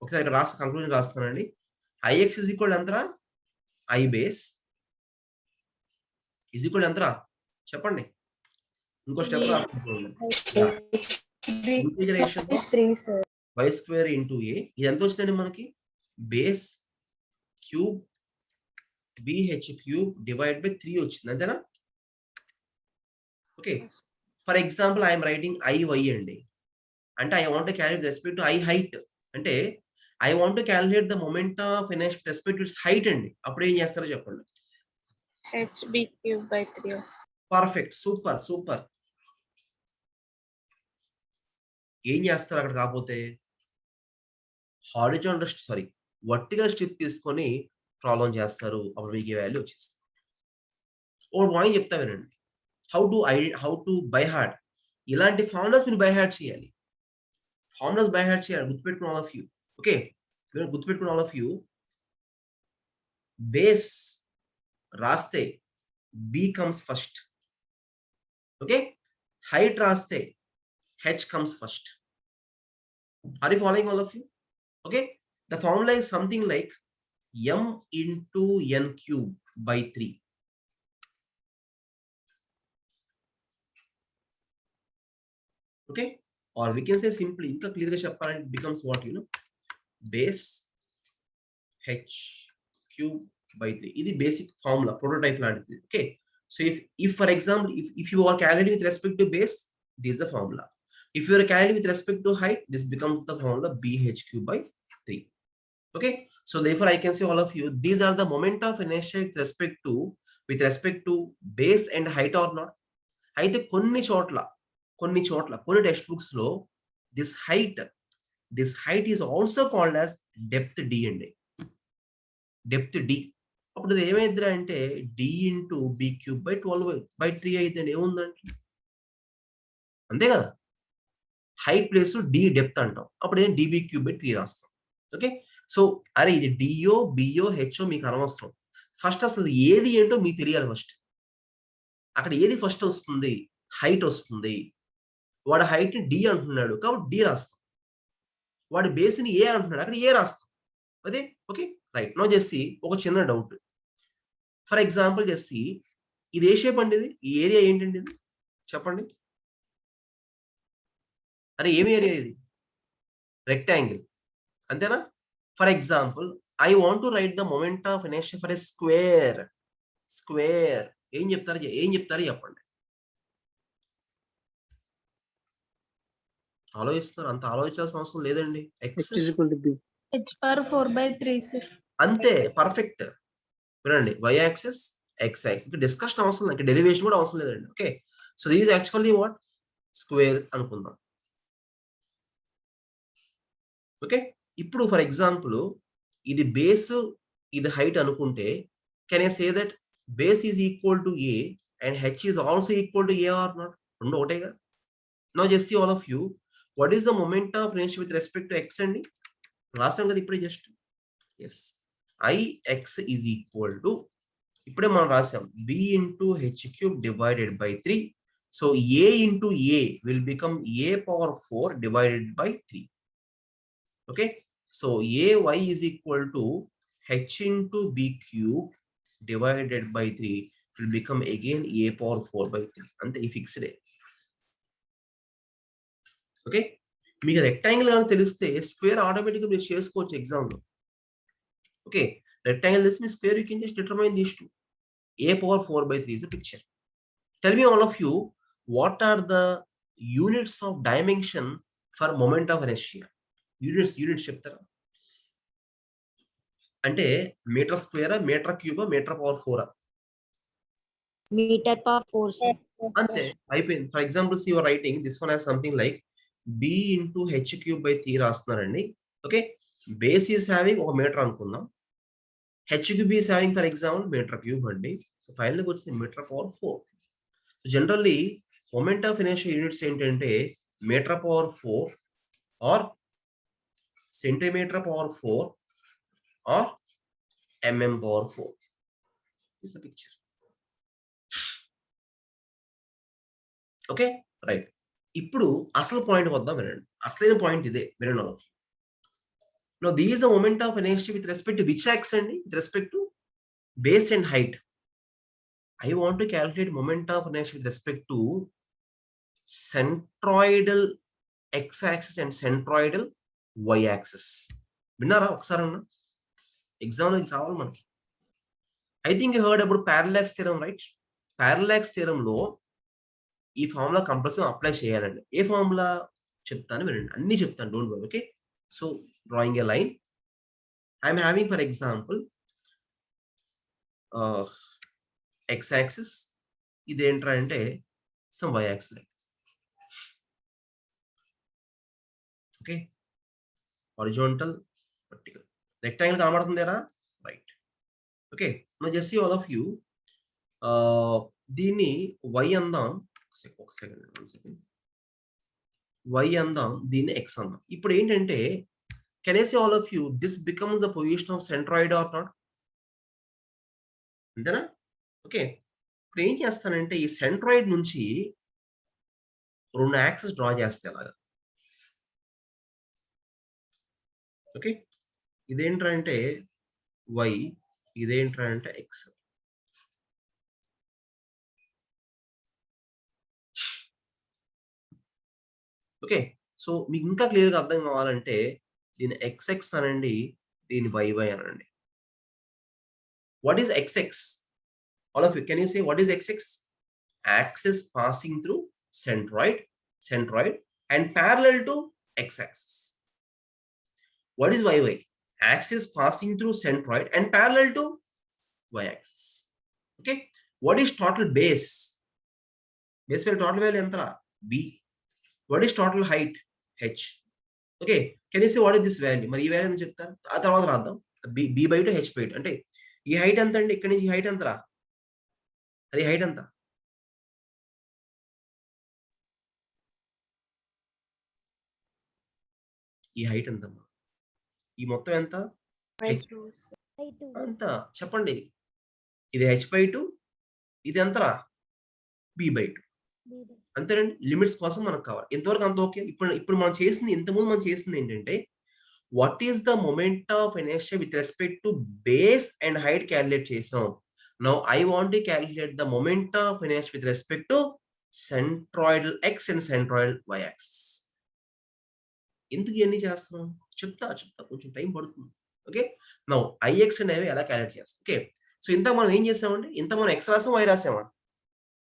ఒకసారి ఇక్కడ కంక్లూజన్ రాస్తానండి ఐఎక్స్ ఇస్ ఈక్వల్ ఎంతరా ఐ బేస్ ఇస్ ఈక్వల్ ఎంతరా చెప్పండి ఇంకో step integration why square into A ఇది ఎంత వచ్చిందండి మనకి base cube bh cube divided by 3 వచ్చింది అంతేనా okay for example I'm writing I y అండి అంటే I want calculate respect to I height అంటే I want calculate the moment of inertia with respect to its height అండి అప్పుడు ఏం చేస్తారో చెప్పండి hb cube by 3 perfect super ఏం చేస్తారు అక్కడ కాకపోతే వర్టికల్ స్ట్రిప్ తీసుకొని ప్రాబ్లం చేస్తారు అప్పుడు మీకు వాల్యూ వచ్చేస్తుంది ఓ పాయింట్ చెప్తా వినండి హౌ టు బై హార్ట్ ఇలాంటి ఫార్ములాస్ మీరు బై హార్ట్ చేయాలి గుర్తుపెట్టుకుని ఆల్ ఆఫ్ యూ ఓకే గుర్తుపెట్టుకుని ఆల్ ఆఫ్ యూ బేస్ రాస్తే b comes first okay height రాస్తే h comes first are you following all of you okay the formula is something like m into n cube by 3 okay or we can say simply inka clear ga cheppalante it becomes what base h cube by 3 idi basic formula prototype lantidi okay so if for example if you are calculating with respect to base this is the formula if you are calculating with respect to height this becomes the formula bh cube by 3 okay so therefore I can say all of you these are the moment of inertia with respect to base and height or not అయితే కొన్ని చోట్ల కొన్ని text books లో this height is also called as depth d అండి depth d అప్పుడు ఇది ఏమైద్దిరా అంటే d into b cube by 12 by 3 అయిద్దండి ఏముందంటే అంతే కదా హైట్ ప్లేస్ d డెప్త్ అంటాం అప్పుడు ఏం db cube by 3 రాస్తాం ఓకే సో అరే ఇది డిఓ బిఓ హెచ్ఓ మీకు అనవసరం ఫస్ట్ అసలు ఏది ఏంటో మీకు తెలియాలి ఫస్ట్ అక్కడ ఏది ఫస్ట్ వస్తుంది హైట్ వస్తుంది వాడి హైట్ ని డి అంటున్నాడు కాబట్టి డి రాస్తాం. వాడి బేస్ ని ఏ అంటున్నాడు అక్కడ ఏ రాస్తాం. అదే ఓకే రైట్. నో చేసి ఒక చిన్న డౌట్. ఫర్ ఎగ్జాంపుల్ చేసి ఇది ఏ షేప్ అండి, ఇది ఈ ఏరియా ఏంటండి ఇది చెప్పండి. అరే ఏమి ఏరియా ఇది? రెక్టాంగిల్ అంతేనా? For example I want to write the moment of inertia for a square. Square ఏం చెప్తారు చెప్పండి. ఆలోచిస్తారు, అంత ఆలోచించాల్సిన అవసరం లేదండి. X h/4/3 sir. అంతే పర్ఫెక్ట్. వినండి, y యాక్సిస్ x యాక్సిస్ ఇంకా డిస్కషన్ అవసరం లేదు, డెరివేషన్ కూడా అవసరం లేదండి. Okay so this actually what square అనుకుందాం. ఓకే ఇప్పుడు ఫర్ ఎగ్జాంపుల్ ఇది బేస్ ఇది హైట్ అనుకుంటే can I say that base is equal to A and H is also equal to A or not? రెండు ఒకటేగా. Now just see all of you what is the moment of inertia with respect to x అండి? రాసాం కదా ఇప్పుడే just. Yes Ix is equal to ఇప్పుడే మనం రాసాం b into h³ divided by 3. So a into a will become a power 4 divided by 3. Okay. So ay is equal to h into b³ divided by 3 will become again a power 4 by 3. అంతే ఈ fixed. Okay మీకు rectangle అని తెలిస్తే square ఆటోమేటిక్గా మీరు చేసుకోవచ్చు exam లో. Okay, rectangle this means square, you can just determine these two. A power 4 by 3 is a picture. Tell me all of you, what are the units of dimension for moment of inertia? Units చెప్తారా? అంటే metre square, metre cube, metre power 4? Metre power 4 sir. అంతే అయిపోయింది. For example see your writing this one has something like b into h³ by 3 రాస్తున్నారండి. ఓకే base is having ఒక metre అనుకుందాం. h³ is having for example meter cube అండి. So final గా వచ్చి metre power 4. Generally moment of inertia units ఏంటంటే metre power 4 or centimetre power 4 or mm power 4. It's a picture. Okay right. ఇప్పుడు అసలు point వద్దాం వినండి. అసలైన పాయింట్ ఇదే వినండి. Now, this is a moment of inertia with respect to which axis and with respect to base and height. I want to calculate moment of inertia with respect to centroidal x-axis and centroidal y-axis. విన్నారా ఒకసారి అన్న exam కావాలి మనకి. I think you heard about parallax theorem, right? Parallax theorem లో ఈ formula compulsory apply చేయాలండి. ఏ formula చెప్తాను వినండి, అన్ని చెప్తాను, don't worry. Okay so drawing a line, I am having for example x-axis, ఇది ఏంట్రా అంటే some y-axis like this. Okay, horizontal, vertical, rectangle కనబడుతుందేరా? Right. Okay now just see all of you, దీన్ని y అందాం. ఒక సెకండ్ y అందాం, దీన్ని x అందాం. ఇప్పుడు ఏంటంటే can I say all of you this becomes the position of centroid or not? అంతేనా? ఓకే ఇప్పుడు ఏం చేస్తానంటే ఈ సెంట్రాయిడ్ నుంచి రెండు యాక్సిస్ డ్రా చేస్తే అలాగా. ఓకే ఇదేంట్రా అంటే y, ఇదేంట్రా అంటే x. ఓకే సో మీకు ఇంకా క్లియర్గా అర్థం కావాలంటే దీని xx అనండి, దీని yy అనండి. What is xx? All of you, can you say what is xx? Axis passing through centroid and parallel to x-axis. What is yy? Axis passing through centroid and parallel to y-axis. Okay. What is total base? Base value, total value entra b. What is total height? h. Okay, can you say what is this value? మరి ఈ value అని చెప్తారు, ఆ తర్వాత రాద్దాం. b/2 h/2 అంటే ఈ height ఎంత అండి? ఇక్కడ నుంచి హైట్ ఎంతరా? అది హైట్ ఎంత? ఈ హైట్ ఎంతమ్మా? ఈ మొత్తం ఎంత? అంత చెప్పండి. ఇది h/2, ఇది ఎంతరా? b/2. అంతేనండి. లిమిట్స్ కోసం మనకు కావాలి. ఎంతవరకు అంత ఓకే. ఇప్పుడు మనం చేసింది ఇంతకుముందు మనం చేసింది ఏంటంటే, what is the moment of inertia with respect to base and height calculate చేసాం. Now I want to calculate the moment of inertia with respect to centroidal x and centroidal y axis. ఎందుకు ఇయన్నీ చేస్తున్నాం? చెప్తా కొంచెం time పడుతుంది. Okay. Now IX అనేవి ఎలా calculate చేస్తాం. ఓకే. సో ఇందాక మనం ఏం చేసామంటే, ఇంతకు మనం ఎక్స్ రాసాం, వై రాసామా?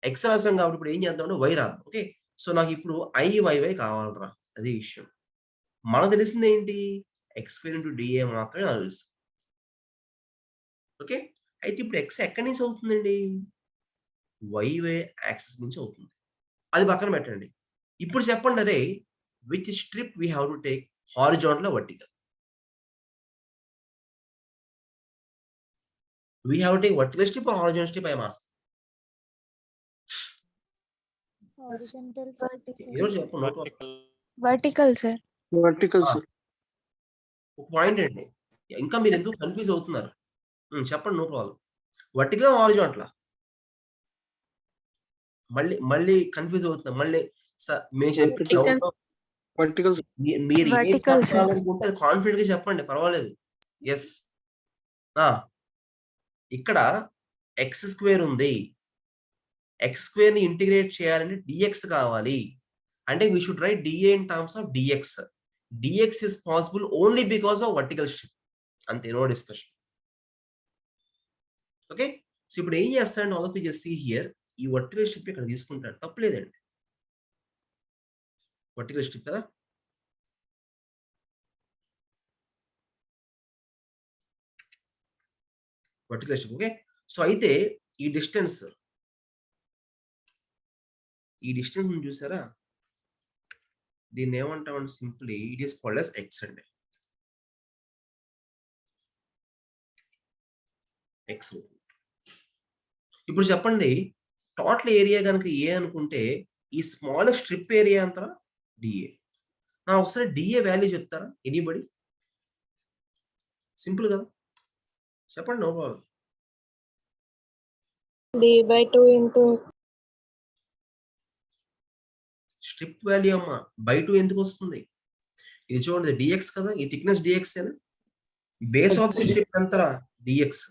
ఎక్స్ రాసాం కాబట్టి ఇప్పుడు ఏం చేద్దామంటే వై రాద్దాం. ఓకే. సో నాకిప్పుడు ఐవైవై కావాలిరా. అది విషయం. మనకు తెలిసింది ఏంటి? ఎక్స్ స్క్వేర్ ఇంటూ డిఏ మాత్రమే నాకు తెలుసు. ఓకే. అయితే ఇప్పుడు ఎక్స్ ఎక్కడి నుంచి అవుతుందండి? వైవై యాక్సిస్ నుంచి అవుతుంది. అది పక్కన పెట్టండి. ఇప్పుడు చెప్పండి అదే which strip we have to take, horizontal, vertical? We have to take vertical strip or horizontal strip? I am asking. Horizontal sir. ఏదో చెప్పండి. No problem. Vertical sir. Vertical ఆ! సార్. ఒక పాయింట్ అండి. ఇంకా మీరు ఎందుకు కన్‌ఫ్యూజ్ అవుతున్నారు? చెప్పండి. No problem. వర్టికలా? హారిజాంటలా? మళ్ళీ కన్‌ఫ్యూజ్ అవుతున్నా. మళ్ళీ మేము చెప్పే Vertical. డౌట్‌లో vertical sir. మీరు ఏది Vertical, sir. చెప్పాలనుకుంటే అది కాన్ఫిడెంట్‌గా చెప్పండి. పర్వాలేదు. యెస్. ఆ! ఇక్కడ ఎక్స్ స్క్వేర్ ఉంది. ఎక్స్ స్క్వేర్‌ని ఇంటిగ్రేట్ చేయాలంటే డీఎక్స్ కావాలి. అంటే we should write dA in terms of dx. Dx is possible only because of vertical strip. అంతే. No discussion. ఓకే. సో ఇప్పుడు ఏం చేస్తానంటే all of you just see here. ఈ వర్టికల్ స్ట్రిప్ ఇక్కడ తీసుకుంటాను. తప్పు లేదండి. వర్టికల్ స్ట్రిప్ కదా! Vertical strip. ఓకే. సో అయితే ఈ డిస్టెన్స్ ఉంది చూసారా? దీన్ని ఏమంటామంటే simply it is called as X అండి. ఎక్స్. ఇప్పుడు చెప్పండి, టోటల్ ఏరియా గనుక ఏ అనుకుంటే ఈ స్మాల్ స్ట్రిప్ ఏరియా ఎంతరా? డిఏ. ఒకసారి డిఏ వాల్యూ చెప్తారా? ఎనీబడీ? సింపుల్ కదా! చెప్పండి. No problem. d/2 into strip value అమ్మ. బై 2 ఎందుకు వస్తుంది? ఇది చూడండి డీఎక్స్ కదా! ఈ థిక్‌నెస్ డీఎక్స్ ఏనా? బేస్ ఆఫ్ ది స్ట్రిప్ ఎంతరా? డీఎక్స్.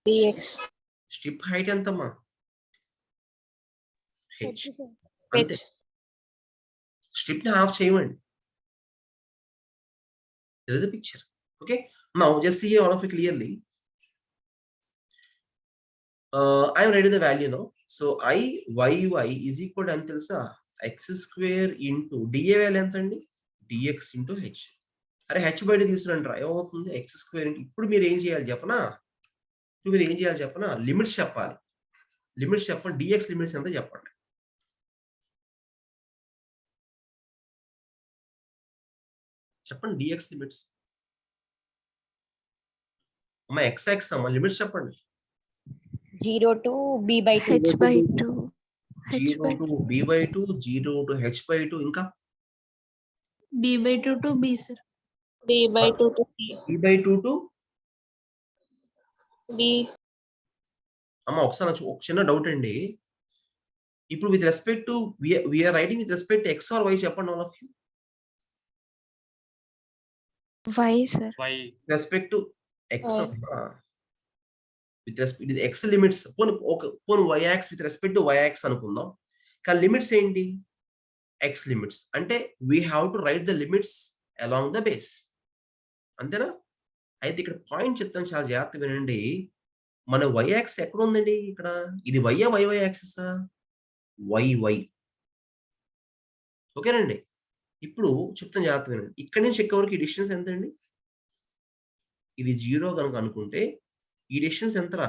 dx. స్ట్రిప్ హైట్ ఎంతమ్మా? హెచ్. H sir. అంతే. h. స్ట్రిప్‌ని హాఫ్ చేయమండి. There is a picture. Okay. Now just see all of it clearly. I am ready the value now. So I is equal to ఎంత తెలుసా? x square into dA value ఎంత అండి? dx into h. అరే h బయట తీసుకురండి రా. ఏమవుతుంది? x square into ఇప్పుడు మీరు ఏం చేయాలి చెప్పనా? లిమిట్స్ చెప్పాలి. లిమిట్స్ చెప్పండి. dx లిమిట్స్ ఎంత చెప్పండి. చెప్పండి dx లిమిట్స్. అమ్మ x అమ్మ లిమిట్స్ చెప్పండి. 0 to b/2. h/2. 0 to b/2, 0 to h/2 ఇంకా b/2 to b sir. b/2 to b. b/2 to b. అమ్మ ఒకసారి ఒక చిన్న డౌట్ అండి. ఇప్పుడు with respect to we are writing with respect to x or y చెప్పండి all of you. y sir. Respect to x Y. అమ్మా. With respect ఇది x limits. పోనీ y axis with respect to y axis అనుకుందాం. కానీ limits ఏంటి? x limits. అంటే we have to write the limits along the base. అంతేనా? అయితే ఇక్కడ పాయింట్ చెప్తాను, చాలా జాగ్రత్తగా వినండి. మన y యాక్స్ ఎక్కడ ఉందండి ఇక్కడ? ఇది y ఆ y యాక్సిసా? y. ఓకేనండి. ఇప్పుడు చెప్తాను జాగ్రత్తగా వినండి. ఇక్కడి నుంచి ఇక్కడ వరకు ఈ డిస్టెన్స్ ఎంతండి? ఇది 0 గనుక అనుకుంటే ఈ డిస్టెన్స్ ఎంతరా?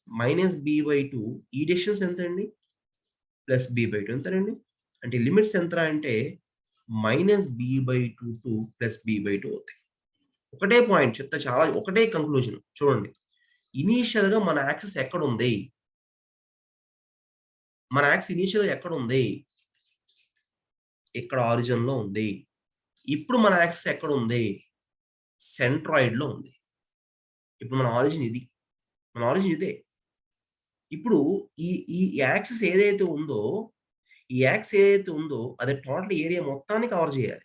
-b/2. ఈ డిస్టెన్స్ ఎంతండి? +b/2 ఎంతనండి? అంటే లిమిట్స్ ఎంతరా అంటే -b/2 to +b/2 అవుతాయి. ఒకటే పాయింట్ చెప్తా, చాలా ఒకటే కంక్లూజన్. చూడండి. ఇనీషియల్‌గా మన యాక్సిస్ ఎక్కడుంది? మన యాక్సిస్ ఇనీషియల్‌గా ఎక్కడుంది? ఇక్కడ ఆరిజిన్‌లో ఉంది. ఇప్పుడు మన యాక్సిస్ ఎక్కడుంది? సెంట్రాయిడ్‌లో ఉంది. ఇప్పుడు మన ఆరిజిన్ ఇది. మన ఆరిజిన్ ఇదే. ఇప్పుడు ఈ యాక్సిస్ ఏదైతే ఉందో ఈ యాక్స్ ఏదైతే ఉందో అది టోటల్ ఏరియా మొత్తాన్ని కవర్ చేయాలి.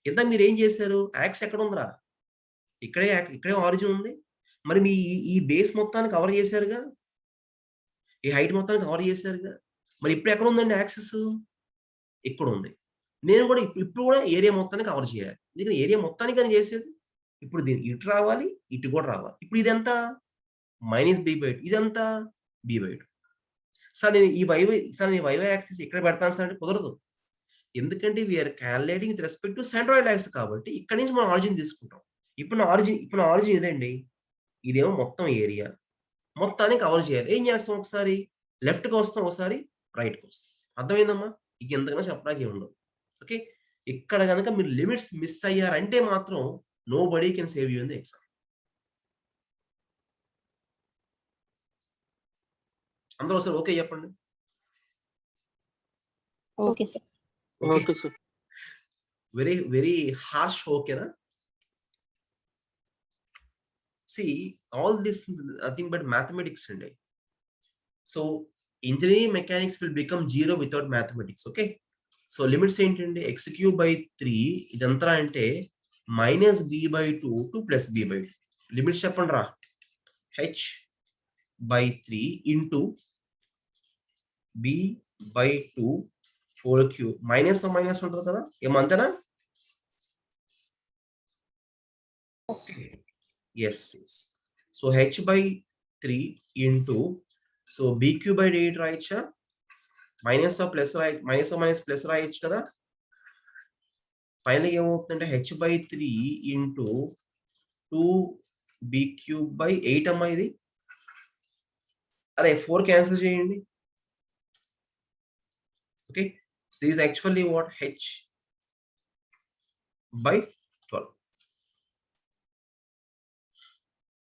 ఇందాక మీరేం చేశారు? యాక్స్ ఎక్కడుందిరా? ఇక్కడే ఆరిజిన్ ఉంది. మరి మీ ఈ బేస్ మొత్తాన్ని కవర్ చేశారుగా. ఈ హైట్ మొత్తాన్ని కవర్ చేశారుగా. మరి ఇప్పుడు ఎక్కడుందండి యాక్సిస్? ఇక్కడుంది. నేను కూడా ఇప్పుడు కూడా ఏరియా మొత్తాన్ని కవర్ చేయాలి. ఎందుకంటే ఏరియా మొత్తానికి గాని చేసేది. ఇప్పుడు ఇటు రావాలి, ఇటు కూడా రావాలి. ఇప్పుడు ఇదెంత? -b/2. ఇదెంత? b/2. సార్ నేను ఈ y యాక్సిస్ ఇక్కడ పెడతాను సార్ అంటే కుదరదు. ఎందుకంటే we are calculating with respect to centroid axis కాబట్టి ఇక్కడి నుంచి మనం ఆరిజిన్ తీసుకుంటాం. ఇప్పుడు నా ఆరిజిన్ ఇదండి. ఇదేమో మొత్తం ఏరియా. మొత్తాన్ని కవర్ చేయాలి. ఏం చేస్తాం ఒకసారి లెఫ్ట్‌కి వస్తాం, ఒకసారి రైట్‌కి వస్తాం. అర్థమైందమ్మా? ఇక ఎంతకన్నా చెప్పడానికి ఏముండదు. ఓకే. ఇక్కడ గనక మీరు లిమిట్స్ మిస్ అయ్యారంటే మాత్రం nobody can save you in the exam. అందరూ ఒకసారి ఓకే చెప్పండి. Okay sir. Okay, sir. Very harsh ఓకేనా? See, all this nothing but mathematics అండి. So engineering mechanics will become 0 without mathematics. Okay. So limits ఏంటండి? x³/3 ఇదంతా అంటే -b/2 to +b/2. Limits చెప్పండి రా. h/3 into b/2 whole cube. Minus ఉంటుంది కదా, ఏమంతేనా? yes. So h/3 into b³ రాయొచ్చా? మైనస్ ప్లస్ రాయొచ్చు కదా. ఫైనల్ ఏమవుతుందంటే h/3 ఇంటూ 2b³/8 అమ్మా ఇది. అరే 4 క్యాన్సిల్ చేయండి. Okay. This is actually what h/12.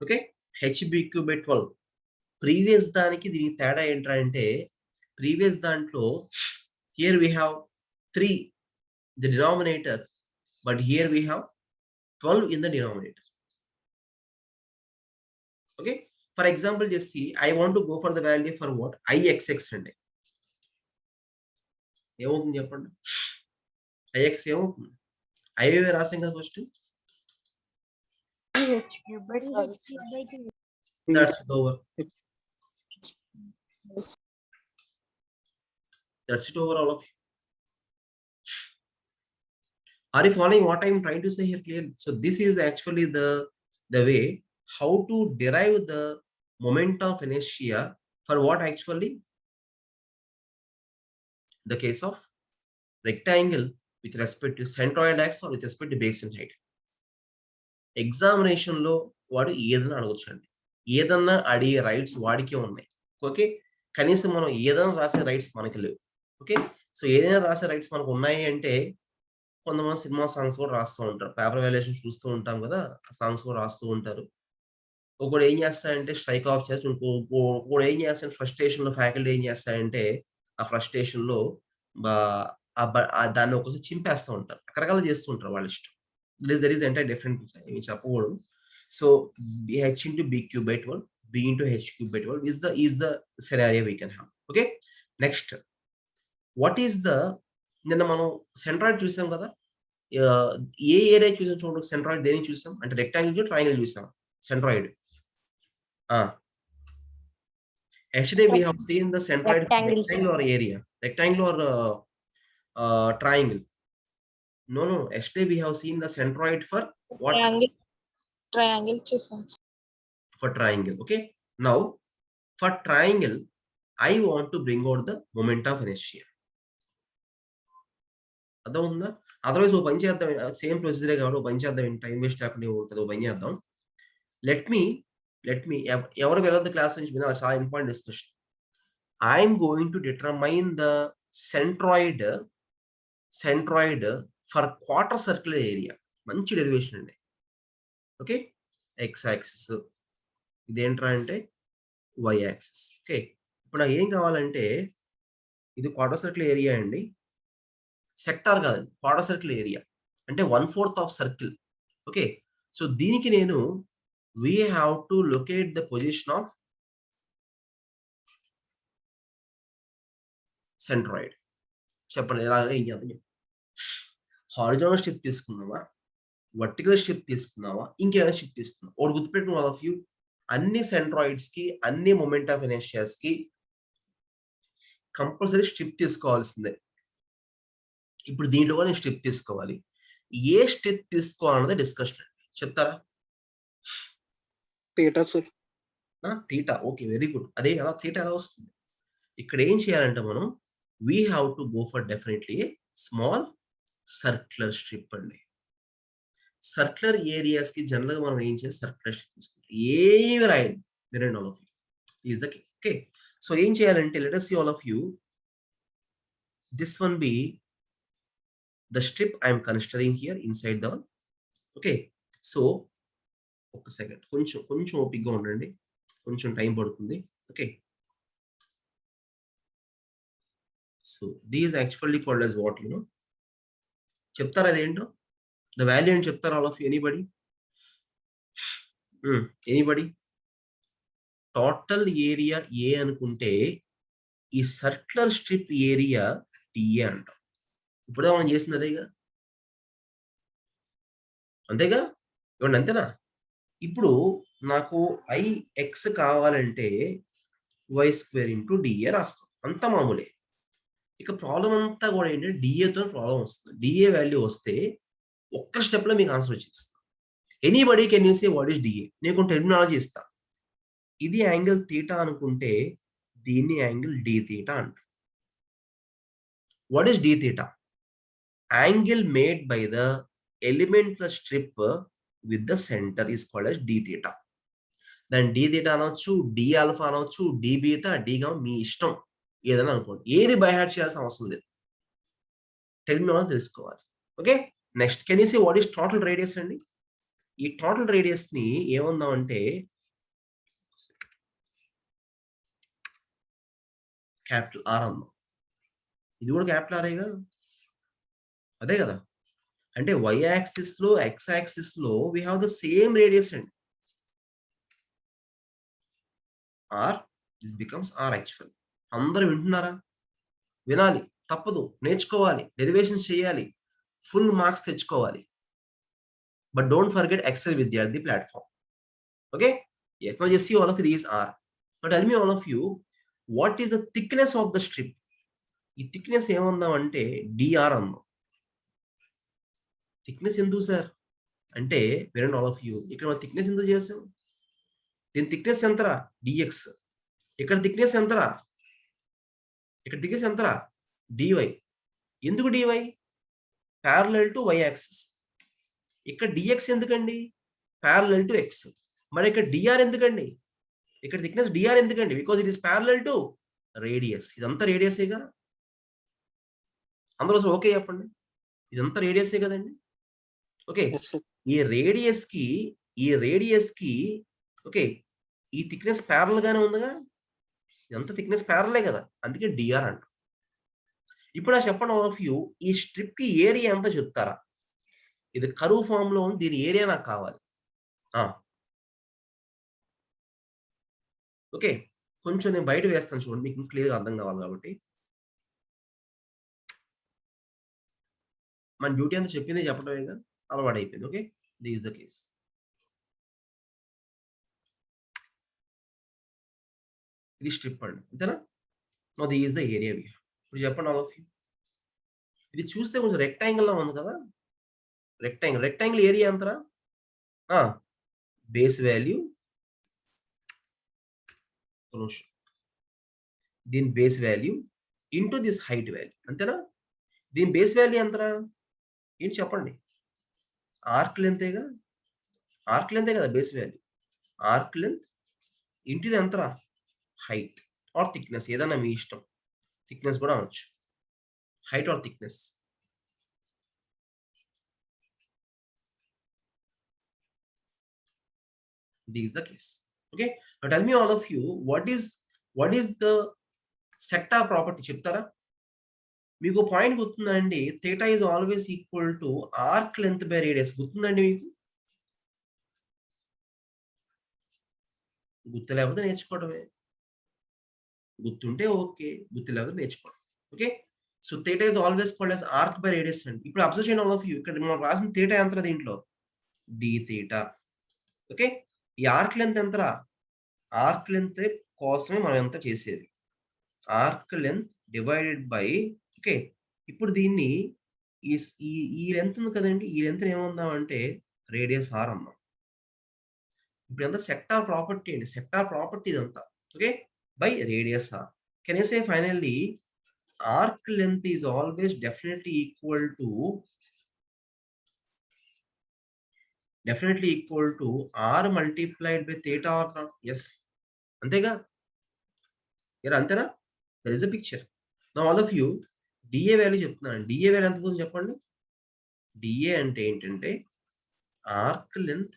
Okay. hb³/12. Previous దానికి దీనికి తేడా ఏంట్రా అంటే ప్రీవియస్ దాంట్లో here we have 3 the denominator, but here we have 12 in the denominator. Okay. For example, just see, I want to go for the value for what? ixx అండి. ఏమవుతుంది చెప్పండి? ix ఏమవుతుంది? i రాసాం కదా first. That's it over. That's it over all of you. Are you following what I am trying to say here clearly? So this is actually the way how to derive the moment of inertia for what actually the case of rectangle with respect to centroid axis or with respect to base and height. Examination లో వాడు ఏదైనా అడగొచ్చండి. ఏదన్నా అడిగే rights వాడికే ఉన్నాయి. Okay. కనీసం మనం ఏదైనా రాసే రైట్స్ మనకి లేవు. ఓకే. సో ఏదైనా రాసే రైట్స్ మనకు ఉన్నాయి అంటే కొంతమంది సినిమా సాంగ్స్ కూడా రాస్తూ ఉంటారు. పేపర్ వాల్యుయేషన్ చూస్తూ ఉంటాం కదా, సాంగ్స్ కూడా రాస్తూ ఉంటారు. ఒకడు ఏం చేస్తాడంటే స్ట్రైక్ ఆఫ్ చేసి ఇంకోడు ఏం చేస్తాడు ఫ్రస్ట్రేషన్‌లో ఫ్యాకల్టీ ఏం చేస్తాడంటే ఆ ఫ్రస్ట్రేషన్‌లో దాన్ని ఒకసారి చింపేస్తూ ఉంటారు. రకరకాలు చేస్తూ ఉంటారు వాళ్ళ ఇష్టం. దట్ ఈస్ ఎంటైర్ డిఫరెంట్ ఏమి చెప్పకూడదు. So h into b³/12 b into h³/12 is the scenario we can have. Okay. Next what is the నిన్న మనం సెంట్రాయిడ్ చూసాం కదా. ఏ ఏరియా చూసాం చూడండి. సెంట్రాయిడ్ దేని చూసాం అంటే రెక్టాంగిల్ ట్రయాంగిల్ చూసాం. Centroid yesterday we have seen the centroid rectangle or area, rectangle or triangle. No, yesterday we have seen the centroid for what? Triangle చూసాం. For triangle. Okay. Now for triangle I want to bring out the moment of inertia. అర్థమవుతుందా? Otherwise ఓ పని చేద్దాం. Same ప్రొసీజరే కాబట్టి ఓ పని చేద్దాం. Time waste కాకుండా ఉంటుంది. ఓ పని చేద్దాం. లెట్ మీ ఎవరు వెళ్ళొద్దు క్లాస్ నుంచి వినాలి. చాలా important discussion. I'm going to determine the centroid for quarter circle area. మంచి డెరివేషన్ అండి. ఓకే. ఎక్స్ యాక్సిస్ ఇదేంట్రా అంటే వై యాక్సిస్. ఓకే. ఇప్పుడు నాకు ఏం కావాలంటే ఇది క్వార్టర్ సర్కిల్ ఏరియా అండి. సెక్టార్ కాదండి, క్వార్టర్ సర్కిల్ ఏరియా అంటే 1/4 ఆఫ్ సర్కిల్. ఓకే. సో దీనికి నేను we have to locate the position of centroid. చెప్పండి ఎలాగ ఏం చేద్దాం? హారిజాంటల్ స్ట్రిప్ తీసుకుందామా, వర్టికల్ స్ట్రిప్ తీసుకుందామా, ఇంకేమైనా స్ట్రిప్ తీసుకుందాం? ఒకటి గుర్తుపెట్టుకున్న ఆల్ ఆఫ్ యూ, అన్ని సెంట్రాయిడ్స్ కి అన్ని మొమెంట్ ఆఫ్ ఇనర్షియాస్ కి కంపల్సరీ స్ట్రిప్ తీసుకోవాల్సిందే. ఇప్పుడు దీంట్లో కూడా నేను స్ట్రిప్ తీసుకోవాలి. ఏ స్ట్రిప్ తీసుకోవాలన్నది డిస్కషన్ చెప్తారా? theta sir. Theta. Okay, very good. అదే ఎలా థీటా ఎలా వస్తుంది? ఇక్కడ ఏం చేయాలంటే మనం we have to go for definitely small circular strip అండి. సర్క్యులర్ ఏరియాస్ కి జనరల్ గా మనం ఏం చేసి సర్క్యులర్ స్ట్రిప్ తీసుకుంటాం, ఏమి రాయదు. వినండి all of you, is the okay. So ఏం చేయాలంటే let us see all of you, this one be the strip I am considering here inside the one. Okay, so ఒక సెకండ్, కొంచెం ఓపిక్గా ఉండండి, కొంచెం టైం పడుతుంది. Okay, so these actually called as what you know, చెప్తారా అదేంటో? The value అని చెప్తారా all of you? Anybody? Anybody? Total area A అనుకుంటే ఈ సర్క్యులర్ స్ట్రిప్ ఏరియా టీఏ అంటాం. ఇప్పుడే మనం చేసింది అదేగా, అంతేగా? ఇవ్వండి, అంతేనా? ఇప్పుడు నాకు ఐఎక్స్ కావాలంటే వై స్క్వేర్ ఇంటూ డిఏ రాస్తాం, అంతా మామూలే. ఇక ప్రాబ్లం అంతా కూడా ఏంటంటే డిఏతో ప్రాబ్లం వస్తుంది. డిఏ వాల్యూ వస్తే ఒక్క స్టెప్ లో మీకు ఆన్సర్ వచ్చేస్తుంది. Anybody can you say what is dA? నేను కొంచెం టెర్మినాలజీ ఇస్తా. ఇది యాంగిల్ థీటా అనుకుంటే దీన్ని యాంగిల్ డి థీటా అంట. What is d theta? Angle made by the ఎలిమెంట్ల strip with the centre is called as d theta. దాన్ని డి థీటా అనొచ్చు, డి ఆల్ఫా అనొచ్చు, డి బీటా, డిగా మీ ఇష్టం ఏదైనా అనుకోండి. ఏది బై హార్ట్ చేయాల్సిన అవసరం లేదు, టెర్మినాలజీ తెలుసుకోవాలి. Okay, next can you see what is total radius అండి? ఈ టోటల్ రేడియస్ ని ఏమందాం అంటే క్యాపిటల్ ఆర్ అందాం. ఇది కూడా క్యాపిటల్ ఆరేగా, అదే కదా? అంటే వై యాక్సిస్ లో ఎక్స్ యాక్సిస్ లో we have the same radius అండి. R this becomes r actual. అందరూ వింటున్నారా? వినాలి, తప్పదు, నేర్చుకోవాలి, డెరివేషన్స్ చేయాలి, ఫుల్ మార్క్స్ తెచ్చుకోవాలి. But don't forget Excel Vidyarthi platform. Okay, yes, now just see all of these are. Now tell me all of you, what is the thickness of the strip? ఈ thickness ఏమన్నాం అంటే DR అన్నాం. Thickness ఎందుకు sir అంటే వినండి all of you, ఇక్కడ thickness ఎందుకు చేసాం? దీని థిక్నెస్ ఎంతరా? డిఎక్స్. ఇక్కడ థిక్నెస్ ఎంతరా? ఇక్కడ థిక్నెస్ ఎంతరా? డివై. ఎందుకు D Y? Parallel to Y axis. ఇక్కడ డిఎక్స్ ఎందుకండి? Parallel to X. మరి ఇక్కడ డిఆర్ ఎందుకండి? ఇక్కడ థిక్నెస్ డిఆర్ ఎందుకండి? Because it is parallel to radius. ఇదంతా రేడియసేగా. అందరూ ఓకే చెప్పండి, ఇదంతా రేడియసే కదండి. ఓకే, Yes sir. ఈ రేడియస్ కి ఓకే ఈ థిక్నెస్ ప్యారల్ గానే ఉందిగా, ఇదంతా థిక్నెస్ ప్యారలే కదా, అందుకే డిఆర్ అంట. ఇప్పుడు చెప్పండి ఆల్ ఆఫ్ యూ, ఈ స్ట్రిప్ కి ఏరియా ఎంత చెప్తారా? ఇది కరువు ఫామ్ లో ఉంది, దీని ఏరియా నాకు కావాలి. ఓకే, కొంచెం నేను బయట వేస్తాను చూడండి, మీకు క్లియర్గా అర్థం కావాలి కాబట్టి. మన డ్యూటీ అంతా చెప్పిందే చెప్పడమేగా, అలవాటు అయిపోయింది. Okay, this is the case. ఇది స్ట్రిప్ అండి, అంతేనా? No this is the area. ఇప్పుడు చెప్పండి ఆల్ ఆఫ్ యూ, ఇది చూస్తే కొంచెం రెక్టాంగిల్ లా ఉంది కదా. రెక్టాంగిల్ ఏరియా ఎంతరా? బేస్ వాల్యూ, దీని base value into this height value, అంతేనా? దీని బేస్ వాల్యూ ఎంతరా? ఏంటి చెప్పండి? ఆర్క్ లెంతేగా, ఆర్క్ లెంతే కదా base value. Arc length into ఇది ఎంతరా? హైట్ ఆర్ థిక్నెస్, ఏదన్నా మీ ఇష్టం. థిక్నెస్ కూడా అనొచ్చు, height or thickness. This is the case. Okay, now tell me all of you, what is the sector property చెప్తారా? మీకు పాయింట్ గుర్తుందండి, theta is always equal to arc length by radius. గుర్తుందండి మీకు? గుర్తు లేకపోతే నేర్చుకోవడమే, గుర్తుంటే ఓకే, గుర్తు లేకపోతే నేర్చుకోవడం. Okay, so theta is always called as arc by radius అండి. ఇప్పుడు అబ్జర్వ్ చేయండి ఆల్ ఆఫ్ యూ, ఇక్కడ మనం రాసిన థీటా ఎంత దీంట్లో డి థీటా. ఓకే, ఈ ఆర్క్ లెంత్ ఎంతరా? ఆర్క్ లెంత్ కోసమే మనం ఎంత చేసేది, arc length divided by. Okay, ఇప్పుడు దీన్ని ఈ ఈ లెంత్ ఉంది కదండి, ఈ లెంత్ ఏమందామంటే రేడియస్ ఆర్ అన్నాం. ఇప్పుడు ఎంత సెక్టార్ ప్రాపర్టీ అండి, సెక్టార్ ప్రాపర్టీ ఇదంతా. Okay, by radius R. Can you say finally arc length is always definitely equal to r multiplied by theta or not? Yes, antega here antena. There is a picture. Now all of you dA value చెప్తున్నాను. dA value ఎంత అవుతుందో చెప్పండి. dA అంటే ఏంటంటే arc length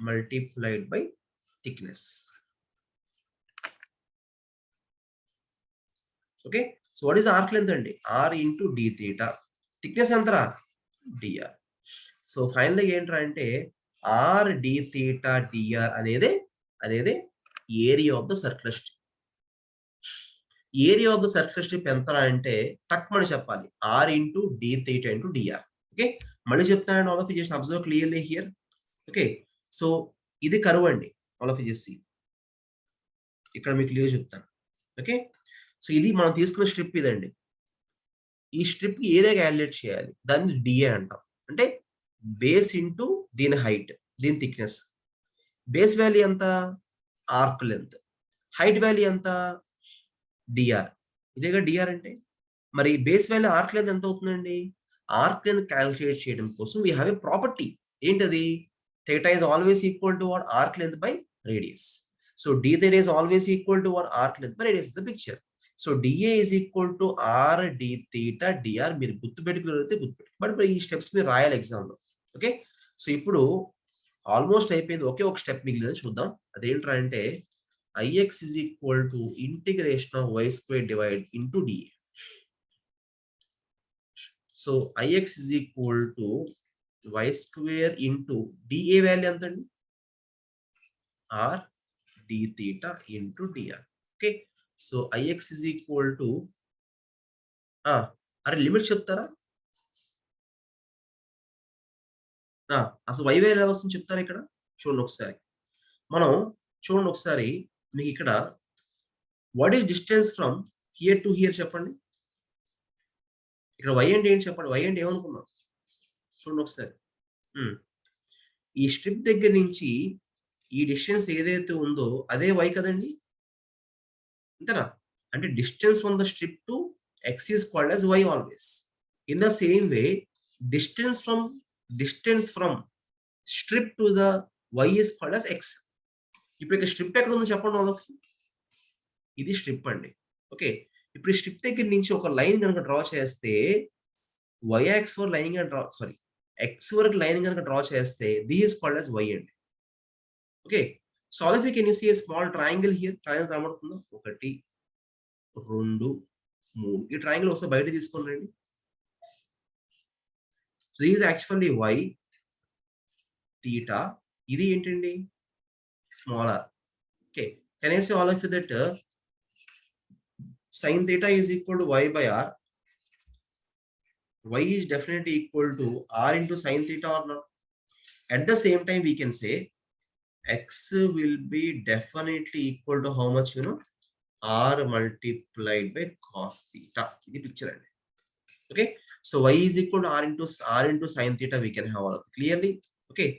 multiplied by thickness. Okay, so what is arc length అండి? r into D theta. Thickness ఎంతరా? dr. So final గా ఏంట్రా అంటే ఆర్ డి థీటా dr అనేది area of the circular strip. Area of the circular strip ఎంతరా అంటే టక్ మని చెప్పాలి, R into D theta into dr. Okay, మళ్ళీ చెప్తానండి, all of you just observe clearly here. Okay, so ఇది కర్వ్ అండి, all of you just see. ఇక్కడ మీకు క్లియర్ చెప్తాను. ఓకే, సో ఇది మనం తీసుకున్న స్ట్రిప్ ఇదండి. ఈ స్ట్రిప్ కి ఏరియా క్యాలిక్యులేట్ చేయాలి, దాన్ని డిఏ అంటాం. అంటే బేస్ ఇంటూ దీని హైట్, దీని థిక్నెస్. బేస్ వాల్యూ ఎంత? Arc length. హైట్ వాల్యూ ఎంత? డిఆర్. ఇదేగా డిఆర్ అంటే. మరి బేస్ వాల్యూ ఆర్క్ లెంత్ ఎంత అవుతుందండి? ఆర్క్ లెంత్ క్యాలిక్యులేట్ చేయడం కోసం వీ హ్యావ్ ఎ ప్రాపర్టీ. ఏంటది? Theta is always equal to what? Arc length by radius. So d theta is always equal to what? Arc length by radius. The picture. So d A is equal to r D theta d r. మీరు గుర్తుపెట్టుకుని గుర్తుపెట్టు, but ఈ steps మీరు రాయాలి exam లో. Okay, so ఇప్పుడు almost అయిపోయింది, ఒకే ఒక step మిగిలిందని చూద్దాం. అదేంట్రా అంటే I x is equal to integration of y square divide into d A. So I x is equal to y square into d A value ఎంత అండి? R D theta into d r. Okay, so ix is equal to అరే limit చెప్తారా? అసలు y value ఎలా వస్తుంది చెప్తారా? ఇక్కడ చూడండి ఒకసారి, మనం చూడండి ఒకసారి. మీకు ఇక్కడ what is distance from here to hear చెప్పండి. ఇక్కడ y అంటే ఏంటి చెప్పండి, y అంటే ఏమనుకున్నాం చూడండి ఒకసారి. ఈ స్ట్రిప్ దగ్గర నుంచి ఈ డిస్టెన్స్ ఏదైతే ఉందో అదే y కదండి, అంతేనా? అంటే distance from the strip to x is called as y always. In the same way, distance from strip to the y is called as x. ఇప్పుడు ఇక్కడ స్ట్రిప్ ఎక్కడ ఉందో చెప్పండి వాళ్ళకి. ఇది స్ట్రిప్ అండి. ఓకే, ఇప్పుడు ఈ స్ట్రిప్ దగ్గర నుంచి ఒక లైన్ కనుక డ్రా చేస్తే y యాక్స్ వరకు లైన్ కనుక x వరకు లైన్ కనుక డ్రా చేస్తే this is called as y అండి. Okay, so all of you can you see a small triangle here. Triangle కనబడుతుందా? 1 2 3. ఈ ట్రయాంగిల్ ఒకసారి బయట తీసుకొని రండి. So this is actually y theta. ఇది ఏంటండి? Small r. Okay, can I say all of you that sin theta is equal to y by r. Y is definitely equal to r into sin theta or not? At the same time we can say x will be definitely equal to how much, you know, r multiplied by cos theta. This picture. Okay, so y is equal to r into sin theta. We can have all of it clearly. Okay,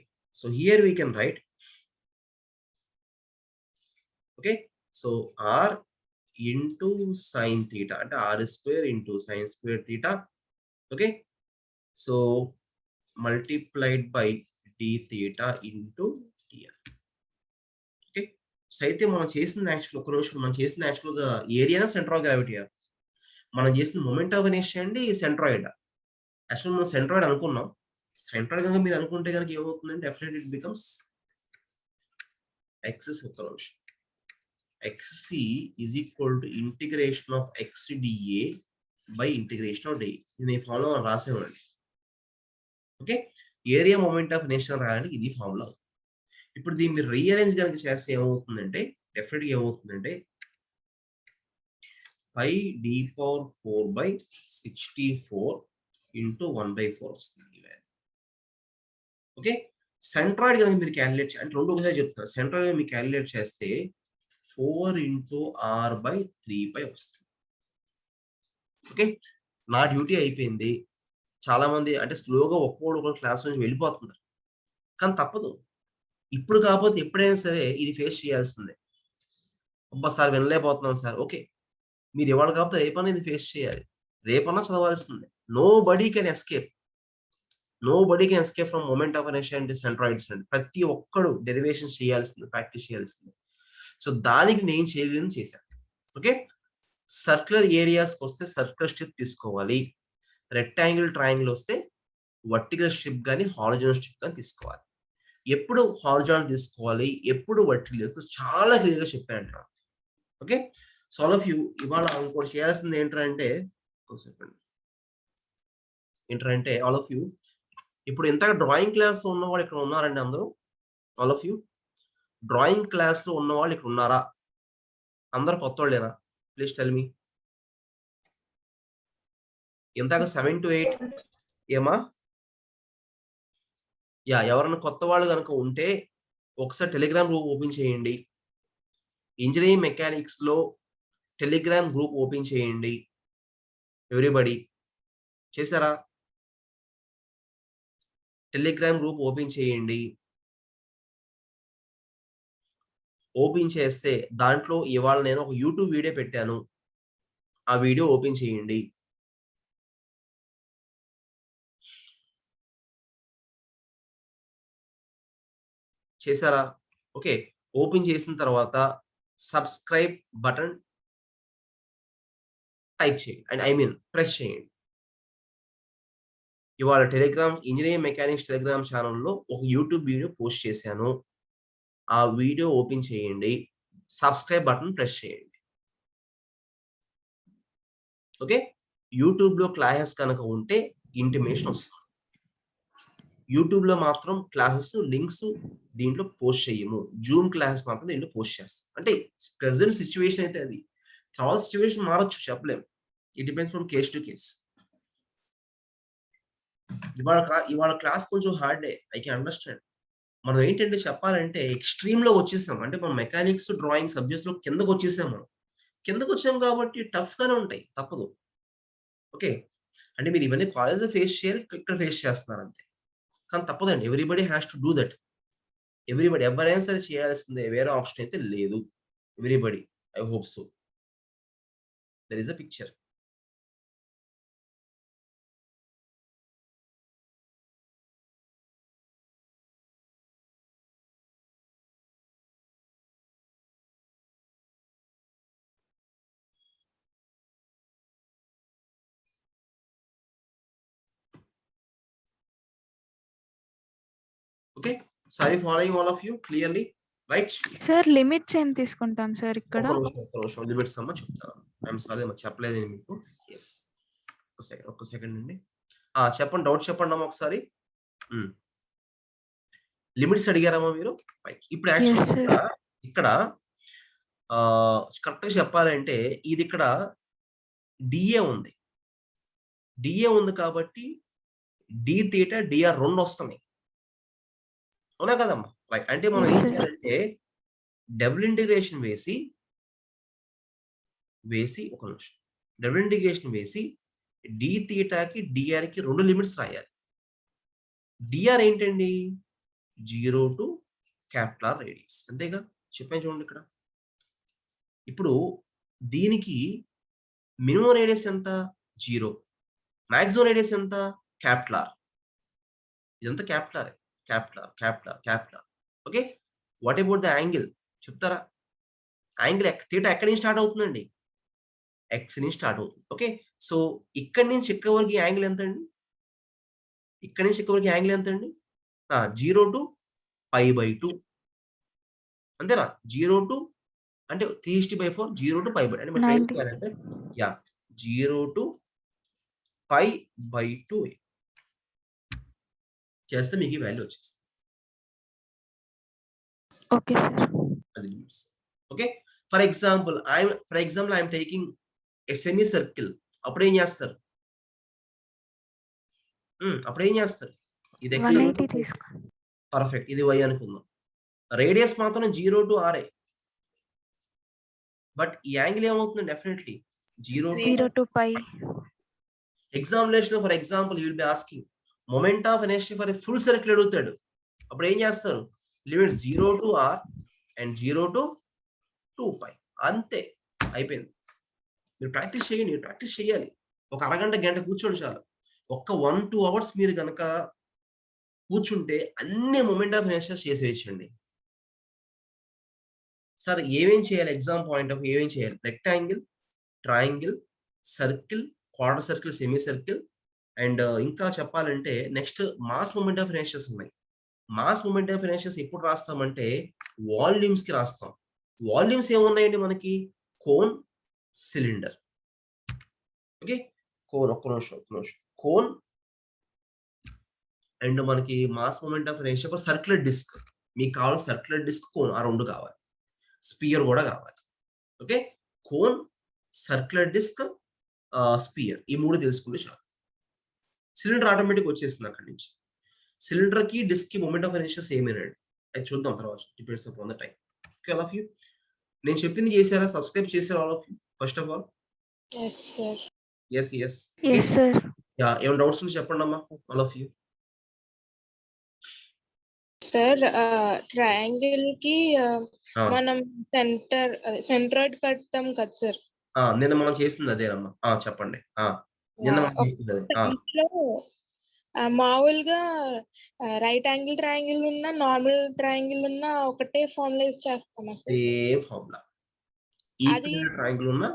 so here we can write. Okay, so r into sin theta and r square into sin square theta. Okay, so multiplied by d theta into dr. So అయితే మనం చేసిన actual ఒక రోజు మనం చేసిన యాక్చువల్గా ఏరియానా centre of గ్రావిటీయా? మనం చేసిన మొమెంట్ ఆఫ్ ఇనర్షియా అండి సెంట్రాయిడ్. యాక్చువల్ మనం సెంట్రాయిడ్ అనుకున్నాం. సెంట్రాయిడ్ కనుక మీరు అనుకుంటే కనుక ఏమవుతుందంటే డెఫినెట్లీ ఇట్ బికమ్స్ ఎక్సెస్ ఒక రోజు xc is equal to integration of x dA by integration of dA. నేను ఈ ఫార్ములా రాసేవాడిని. Okay, area moment of inertia రాయడానికి ఇది ఫార్ములా. ఇప్పుడు దీన్ని మీరు రీఅరేంజ్ కనుక చేస్తే ఏమవుతుందంటే డెఫినెట్గా ఏమవుతుందంటే 5d⁴/64 into 1/4 వస్తుంది ఈ వాల్యూ. ఓకే, సెంట్రాయిడ్ కనుక మీరు క్యాలిక్యులేట్ అంటే రెండు ఒకసారి చెప్తున్నారు. సెంట్రాయిడ్ మీరు క్యాలిక్యులేట్ చేస్తే 4 into r/3π వస్తుంది. ఓకే, నా డ్యూటీ అయిపోయింది. చాలా మంది అంటే స్లోగా ఒక్కొక్కడు క్లాస్ నుంచి వెళ్ళిపోతున్నారు, కానీ తప్పదు. ఇప్పుడు కాకపోతే ఎప్పుడైనా సరే ఇది ఫేస్ చేయాల్సిందే. అబ్బా సార్ వినలేకపోతున్నాం సార్, ఓకే, మీరు ఇవాళ కాకపోతే రేపన్నా ఇది ఫేస్ చేయాలి, రేపన్నా చదవాల్సిందే. Nobody can escape from moment of inertia and centroids అండి. ప్రతి ఒక్కడు డెరివేషన్ చేయాల్సింది, ప్రాక్టీస్ చేయాల్సింది. సో దానికి నేను చేయలేని చేశాను. ఓకే, సర్క్యులర్ ఏరియాస్కి వస్తే సర్క్యులర్ స్ట్రిప్ తీసుకోవాలి. రెక్టాంగిల్ ట్రయాంగిల్ వస్తే వర్టికల్ స్ట్రిప్ కానీ హారిజాంటల్ స్ట్రిప్ కానీ తీసుకోవాలి. ఎప్పుడు హారిజాంటల్ తీసుకోవాలి, ఎప్పుడు వర్టికల్, చాలా క్లియర్గా చెప్పాను. Okay, so all of you ఇవాళ ఇంకోటి చేయాల్సింది ఏంటంటే ఆల్ ఆఫ్ యూ ఇప్పుడు ఇంతగా డ్రాయింగ్ క్లాస్ ఉన్నవాళ్ళు ఇక్కడ ఉన్నారండి అందరూ? All of you drawing class లో ఉన్నవాళ్ళు ఇక్కడ ఉన్నారా? అందరు కొత్త వాళ్ళేనా? ప్లీజ్ టెల్ మీ. ఇంతగా 7 to 8 ఏమా? యా, ఎవరైనా కొత్త వాళ్ళు కనుక ఉంటే ఒకసారి టెలిగ్రామ్ గ్రూప్ ఓపెన్ చేయండి. ఇంజనీరింగ్ మెకానిక్స్ లో టెలిగ్రామ్ గ్రూప్ ఓపెన్ చేయండి. ఎవ్రీబడి చేశారా? టెలిగ్రామ్ గ్రూప్ ఓపెన్ చేయండి. ఓపెన్ చేస్తే దాంట్లో ఇవాళ నేను ఒక యూట్యూబ్ వీడియో పెట్టాను, ఆ వీడియో ఓపెన్ చేయండి. చేశారా? ఓకే, ఓపెన్ చేసిన తర్వాత సబ్స్క్రైబ్ బటన్ టైప్ చేయండి, అండ్ ఐ మీన్ ప్రెస్ చేయండి. ఇవాళ టెలిగ్రామ్ ఇంజనీరింగ్ మెకానిక్స్ టెలిగ్రామ్ ఛానల్లో ఒక యూట్యూబ్ వీడియో పోస్ట్ చేశాను, ఆ వీడియో ఓపెన్ చేయండి, సబ్స్క్రైబ్ బటన్ ప్రెస్ చేయండి. ఓకే, యూట్యూబ్లో క్లాసెస్ కనుక ఉంటే ఇంటిమేషన్ వస్తుంది. యూట్యూబ్లో మాత్రం క్లాసెస్ లింక్స్ దీంట్లో పోస్ట్ చేయము. జూమ్ క్లాసెస్ మాత్రం దీంట్లో పోస్ట్ చేస్తాం. అంటే ప్రెసెంట్ సిచ్యువేషన్ అయితే అది, తర్వాత సిచ్యువేషన్ మారచ్చు, చెప్పలేము. It depends from case to case. ఇవాళ క్లాస్ కొంచెం హార్డే, ఐ కెన్ అండర్స్టాండ్. మనం ఏంటంటే చెప్పాలంటే ఎక్స్ట్రీమ్ లో వచ్చేసాం. అంటే మనం మెకానిక్స్ డ్రాయింగ్ సబ్జెక్ట్స్ లో కిందకు వచ్చేసాం. మనం కిందకు వచ్చాం కాబట్టి టఫ్ గానే ఉంటాయి, తప్పదు. ఓకే, అంటే మీరు ఇవన్నీ కాలేజ్ ఫేస్ చేయాలి, ఇక్కడ ఫేస్ చేస్తున్నారు అంతే, కానీ తప్పదండి. Everybody has to do that. Everybody ఎవరైనా సరే చేయాల్సిందే, వేరే ఆప్షన్ అయితే లేదు. Everybody, I hope so. There is a picture. Okay, so I following all of you clearly, right? Sir limits ఏం తీసుకుంటాం సార్ ఇక్కడ? ఒక్క నిమిషం లిమిట్స్ అమ్మ చెప్తాను. ఐఎమ్ సారీ అమ్మ, చెప్పలేదు మీకు. ఎస్, ఒక్క సెకండ్ అండి. చెప్పండి, డౌట్ చెప్పండి అమ్మ ఒకసారి. లిమిట్స్ అడిగారమ్మా మీరు? ఇప్పుడు యాక్చువల్గా ఇక్కడ కరెక్ట్ గా చెప్పాలంటే ఇది ఇక్కడ డిఏ ఉంది. డిఏ ఉంది కాబట్టి డి థీటా డిఆర్ రెండు వస్తున్నాయి, అవునా కదమ్మా? రైట్. అంటే మనం ఏం చేయాలంటే డబుల్ ఇంటిగ్రేషన్ వేసి ఒక నిమిషం, డబుల్ ఇంటిగ్రేషన్ వేసి డి థీటాకి డిఆర్కి రెండు లిమిట్స్ రాయాలి. డిఆర్ ఏంటండి? 0 to R రేడియస్, అంతేగా? చెప్పాను చూడండి ఇక్కడ. ఇప్పుడు దీనికి మినిమం రేడియస్ ఎంత? 0. మాక్సిమం రేడియస్ ఎంత? R. ఇదంతా capital. Okay, what about the angle చెప్తారా? యాంగిల్ థీటా ఎక్కడి నుంచి స్టార్ట్ అవుతుందండి? ఎక్స్ నుంచి స్టార్ట్ అవుతుంది. ఓకే, సో ఇక్కడి నుంచి ఇక్కడ వరకు యాంగిల్ ఎంత అండి? ఇక్కడి నుంచి ఇక్కడ వరకు యాంగిల్ ఎంత అండి? 0 to π/2, అంతేనా? 0 to అంటే 3/4, 0 to π/2 అంటే మనం ఏం చేయాలంటే 0 to π/2 చేస్తే మీకు ఈ వాల్యూ వచ్చేస్తుంది. Okay sir. అది limits. Okay, for example I'm taking a semicircle, అప్పుడేం చేస్తారు? అప్పుడేం చేస్తారు? ఇది ఎక్స్ 180 తీసుకో. పర్ఫెక్ట్. ఇది y అనుకుందాం. రేడియస్ మాత్రం 0 to r. బట్ ఈ యాంగిల్ ఏమవుతుంది? Definitely 0 to 0 to pi. Examination for example you will be asking moment of energy for a full circle అడుగుతాడు. అప్పుడు ఏం చేస్తారు? Limit 0 to r and 0 to 2π. అంతే, అయిపోయింది. మీరు ప్రాక్టీస్ చేయాలి. ఒక అరగంట గంట కూర్చోండి చాలు. ఒక్క 1-2 అవర్స్ మీరు కనుక కూర్చుంటే అన్ని మొమెంట్ ఆఫ్ ఇనర్షియా చేసేయచ్చండి. సార్ ఏమేం చేయాలి? ఎగ్జామ్ పాయింట్ ఆఫ్ ఏమేం చేయాలి? Rectangle, triangle, circle, quarter circle, semi circle and ఇంకా చెప్పాలంటే నెక్స్ట్ మాస్ మొమెంట్ ఆఫ్ ఇనర్షియాస్ ఉన్నాయి. మాస్ మొమెంట్ ఆఫ్ ఇనర్షియాస్ ఎప్పుడు రాస్తామంటే వాల్యూమ్స్ కి రాస్తాం. వాల్యూమ్స్ ఏమున్నాయండి మనకి? Cone, cylinder. ఓకే, కోన్ ఒక్క నిమిషం. కోన్ అండ్ మనకి mass moment of inertia for circular disc. మీకు కావాలి సర్క్యులర్ డిస్క్, కోన్, ఆ రెండు కావాలి. స్పియర్ కూడా కావాలి. Okay, cone, circular disc, sphere, ఈ మూడు తెలుసుకుంటే చాలు. సిలిండర్ ఆటోమేటిక్ వచ్చేస్తుంది అక్కడి నుంచి. సిలిండర్ కి డిస్క్ కి మొమెంట్ ఆఫ్ ఇనర్షియా సేమ్ ఏనండి. అది చూద్దాం తర్వాత. Depends upon the time. Okay, all of you నేను చెప్పింది చేశారా? సబ్స్క్రైబ్ చేశారా all of you? First of all Yes, sir. yes. Yes, sir. Yeah, ఏమైనా డౌట్స్ ఉంటే చెప్పండి అమ్మా all of you. Sir triangle కి మనం సెంట్రాయిడ్ కడతాం కదా సార్. నిన్న మనం చేసింది అదేనమ్మా. చెప్పండి. నిన్న మనం చేసింది అదే. ఇంట్లో మామూలుగా రైట్ యాంగిల్ ట్రయాంగిల్ ఉన్న నార్మల్ ట్రయాంగిల్ ఉన్న ఒకటే ఫార్ములైజ్ చేస్తాం. Same formula. అది ఈక్వల్ ట్రయాంగిల్ ఉన్న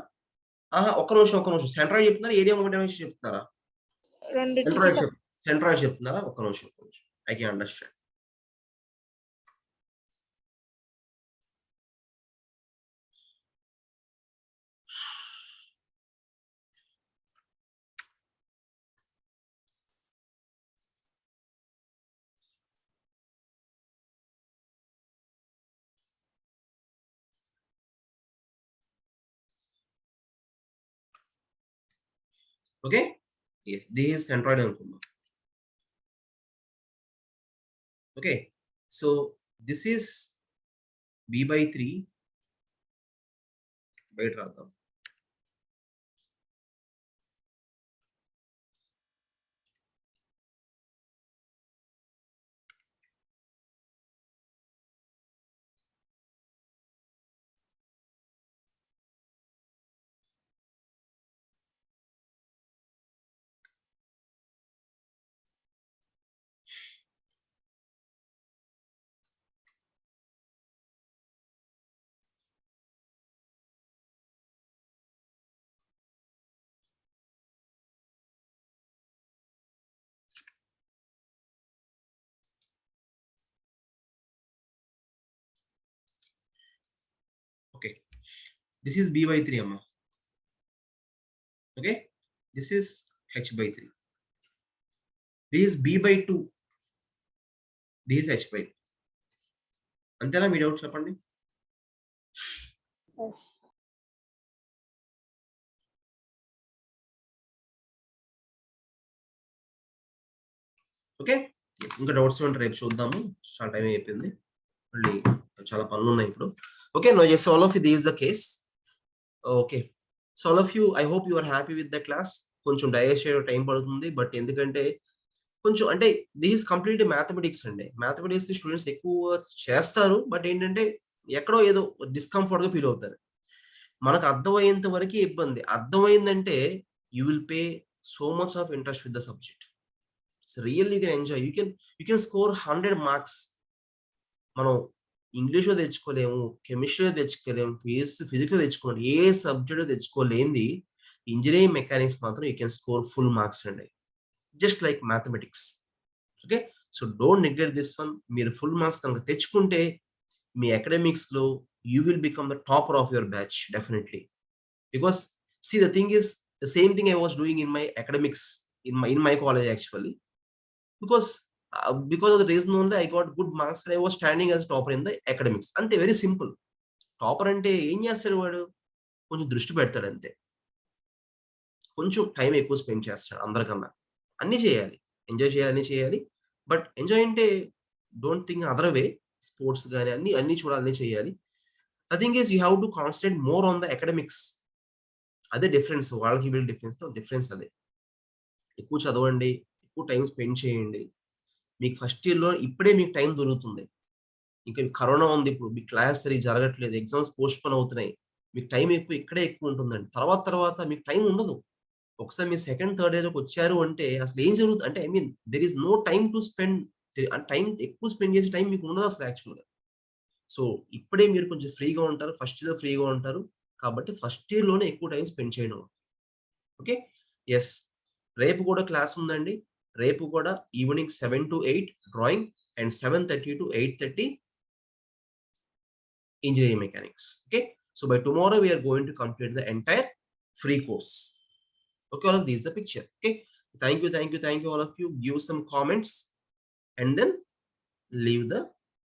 ఒక్క నిమిషం. సెంట్రాయిడ్ చెప్తున్నారా? ఏరియా మొమెంట్ ఆఫ్ ఇనర్షియా చెప్తున్నారా? సెంట్రాయిడ్ చెప్తున్నారా? ఒక్క నిమిషం. I can understand. Okay, yes, this is centroid అనుకుందాం. Okay, so this is b/3 బయట రాద్దాం. Okay, this is b/3 amma. Okay, this is h/3. This is b/2. This is h/3. అంతేనా? మీ doubt చెప్పండి. Okay, ఇంకా doubts ఉంటే రేపు చూద్దాము. చాలా టైం అయిపోయింది, మళ్ళీ చాలా పనులు ఉన్నాయి ఇప్పుడు. Okay, no just all of you this is the case. Okay, so all of you I hope you are happy with the class. కొంచెం డైజెస్ట్ చేయడం టైం పడుతుంది, బట్ ఎందుకంటే కొంచెం అంటే దిస్ ఇస్ కంప్లీట్ మ్యాథమెటిక్స్ అండి. మ్యాథమెటిక్స్ స్టూడెంట్స్ ఎక్కువ చేస్తారు, but ఏంటంటే ఎక్కడో ఏదో డిస్కంఫర్ట్ గా ఫీల్ అవుతారు. మనకు అర్థమయ్యేంత వరకు ఇబ్బంది. అర్థమైందంటే you will pay so much of interest with the subject. Really you can enjoy. You can score 100 marks. మనం ఇంగ్లీష్లో తెచ్చుకోలేము, కెమిస్ట్రీలో తెచ్చుకోలేము, ఫిజిక్స్ తెచ్చుకోలేము. ఏ సబ్జెక్ట్ తెచ్చుకోలేంది ఇంజనీరింగ్ మెకానిక్స్ మాత్రం you can score full marks అండి, just like mathematics. Okay, so don't neglect this one. మీరు ఫుల్ మార్క్స్ కనుక తెచ్చుకుంటే మీ అకాడమిక్స్ లో you will become the topper of your batch definitely. Because see the thing is the same thing I was doing in my academics in my college actually, because of the reason only I got good marks and I was standing as topper in the academics. ante very simple. Topper అంటే ఏం చేస్తాడు? వాడు కొంచెం దృష్టి పెడతాడు అంతే. కొంచెం time ఎక్కువ స్పెండ్ చేస్తాడు అందరికన్నా. అన్నీ చేయాలి. ఎంజాయ్ చేయాలి, అన్నీ చేయాలి. బట్ ఎంజాయ్ అంటే don't think other way. Sports గాని అన్నీ చూడాలి, అన్నీ చేయాలి. The thing is you have to concentrate more on the academics. అదే డిఫరెన్స్. వాళ్ళకి వీళ్ళకి డిఫరెన్స్ అదే. ఎక్కువ చదవండి, ఎక్కువ టైం స్పెండ్ చేయండి. మీకు ఫస్ట్ ఇయర్‌లో ఇప్పుడే మీకు టైం దొరుకుతుంది. ఇంకా కరోనా ఉంది ఇప్పుడు. మీకు క్లాస్ సరిగ్గా జరగట్లేదు. ఎగ్జామ్స్ పోస్ట్‌పోన్ అవుతున్నాయి. మీకు టైం ఇక్కడే ఎక్కువ ఉంటుందండి. తర్వాత మీకు టైం ఉండదు. ఒకసారి మీరు సెకండ్, థర్డ్ ఇయర్‌లోకి వచ్చారు అంటే అసలు ఏం జరుగుతుంది అంటే I mean there is no time to spend. Time ఎక్కువ స్పెండ్ చేసే టైం మీకు ఉండదు అసలు యాక్చువల్‌గా. సో, ఇప్పుడే మీరు కొంచెం ఫ్రీగా ఉంటారు. ఫస్ట్ ఇయర్‌లో ఫ్రీగా ఉంటారు. కాబట్టి ఫస్ట్ ఇయర్‌లోనే ఎక్కువ టైం స్పెండ్ చేయడం. ఓకే. యెస్. రేపు కూడా క్లాస్ ఉందండి. రేపు కూడా evening 7-8 drawing and 7:30-8:30 engineering mechanics. Okay. So by tomorrow we are going to complete the entire free course. Okay, all of these the picture. Okay. Thank you all of you. Give some comments and then leave the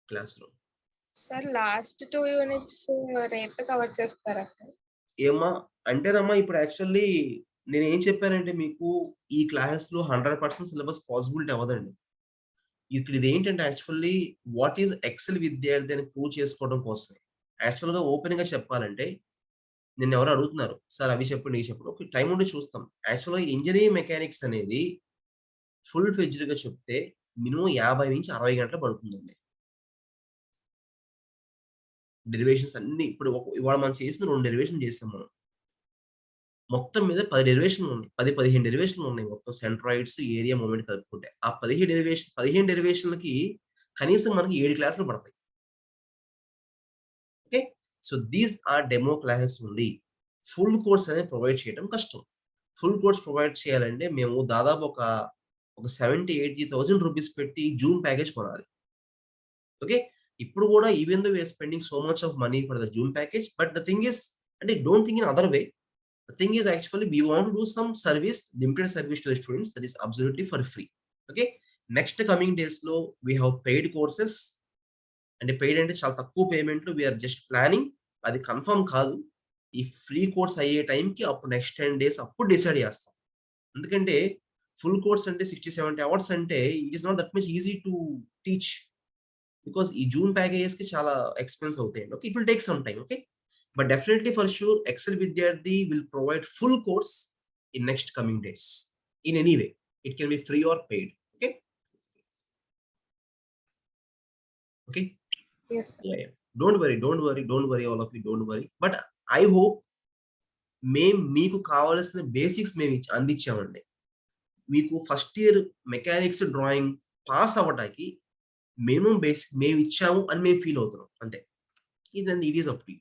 classroom. Sir last 2 units రేపే cover చేస్తారా sir? ఏమ్మా అంటేనమ్మా ఇప్పుడు actually నేనేం చెప్పానంటే మీకు ఈ క్లాస్‌లో 100% syllabus possibility అవ్వదండి. ఇక్కడ ఇదేంటంటే యాక్చువల్లీ వాట్ ఈస్ ఎక్సెల్ విద్యార్థి అని ప్రూవ్ చేసుకోవడం కోసమే. యాక్చువల్‌గా ఓపెన్‌గా చెప్పాలంటే నిన్నెవరో అడుగుతున్నారు. సార్ అవి చెప్పండి, ఇవి చెప్పండి. ఓకే. టైం ఉండి చూస్తాం. యాక్చువల్‌గా ఇంజినీరింగ్ మెకానిక్స్ అనేది ఫుల్ ఫ్లెడ్జ్డ్‌గా చెప్తే మినిమమ్ 50-60 గంటలు పడుతుందండి. డెరివేషన్స్ అన్నీ ఇప్పుడు ఇవాళ మనం చేసిన 2 డెరివేషన్‌లు చేసాం మనం. మొత్తం మీద 10 డెరివేషన్‌లు ఉన్నాయి. 15 డెరివేషన్‌లు ఉన్నాయి మొత్తం సెంట్రాయిడ్స్, ఏరియా, మొమెంట్ కలుపుకుంటే. ఆ 15 డెరివేషన్‌లకి కనీసం మనకి 7 క్లాసులు పడతాయి. Okay. So these are demo classes only. Full course అనేది ప్రొవైడ్ చేయడం కష్టం. ఫుల్ కోర్స్ ప్రొవైడ్ చేయాలంటే మేము దాదాపు ఒక 70,000-80,000 రూపీస్ పెట్టి జూమ్ ప్యాకేజ్ కొనాలి. ఓకే. ఇప్పుడు కూడా even though we are spending so much of money for the Zoom package. But the thing is అంటే don't think in other way. The thing is actually we want to do some service, limited service to the students that is absolutely for free. Okay. Next coming days lo we have paid courses and paid ante చాలా తక్కువ payment లో we are just planning. అది confirm కాదు. ఈ free course అయ్యే టైంకి అప్పుడు next 10 days అప్పుడు డిసైడ్ చేస్తాం. ఎందుకంటే ఫుల్ కోర్స్ అంటే 60-70 అవర్స్ అంటే it is not that much easy to teach. Because ఈ జూమ్ ప్యాకేజెస్ కి చాలా ఎక్స్‌పెన్స్ అవుతాయండి. Okay. It will take some time. Okay. But definitely for sure, Excel Vidyarthi will provide full course in next coming days. In any way, it can be free or paid. Okay. Okay. Yes. Yeah. Don't worry, all of you. Don't worry. But I hope మీకు కావాల్సిన basics మేము అందించామండి. మీకు first year mechanics drawing pass అవ్వడానికి minimum basic మేము ఇచ్చాము అని మేము feel అవుతున్నాం అంతే. It is up to you.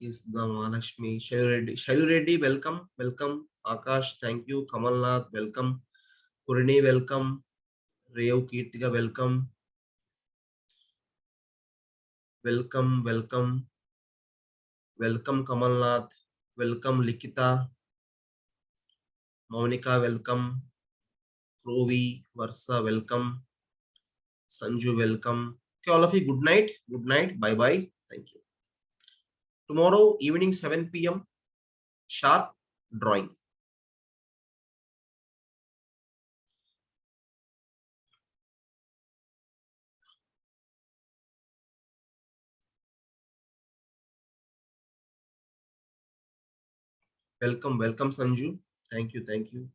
Yes, the Mahalakshmi, Shayu Reddy, welcome. Akash, thank you. Kamalnath, welcome. Kurni, welcome. Rev Kirtika, welcome. Welcome Kamalnath, welcome Likita, Monica, welcome. Provi, Varsa, welcome. Sanju, welcome. Okay, all of you, good night. Bye bye. Thank you. Tomorrow evening 7 p.m. sharp drawing. Welcome Sanju. Thank you.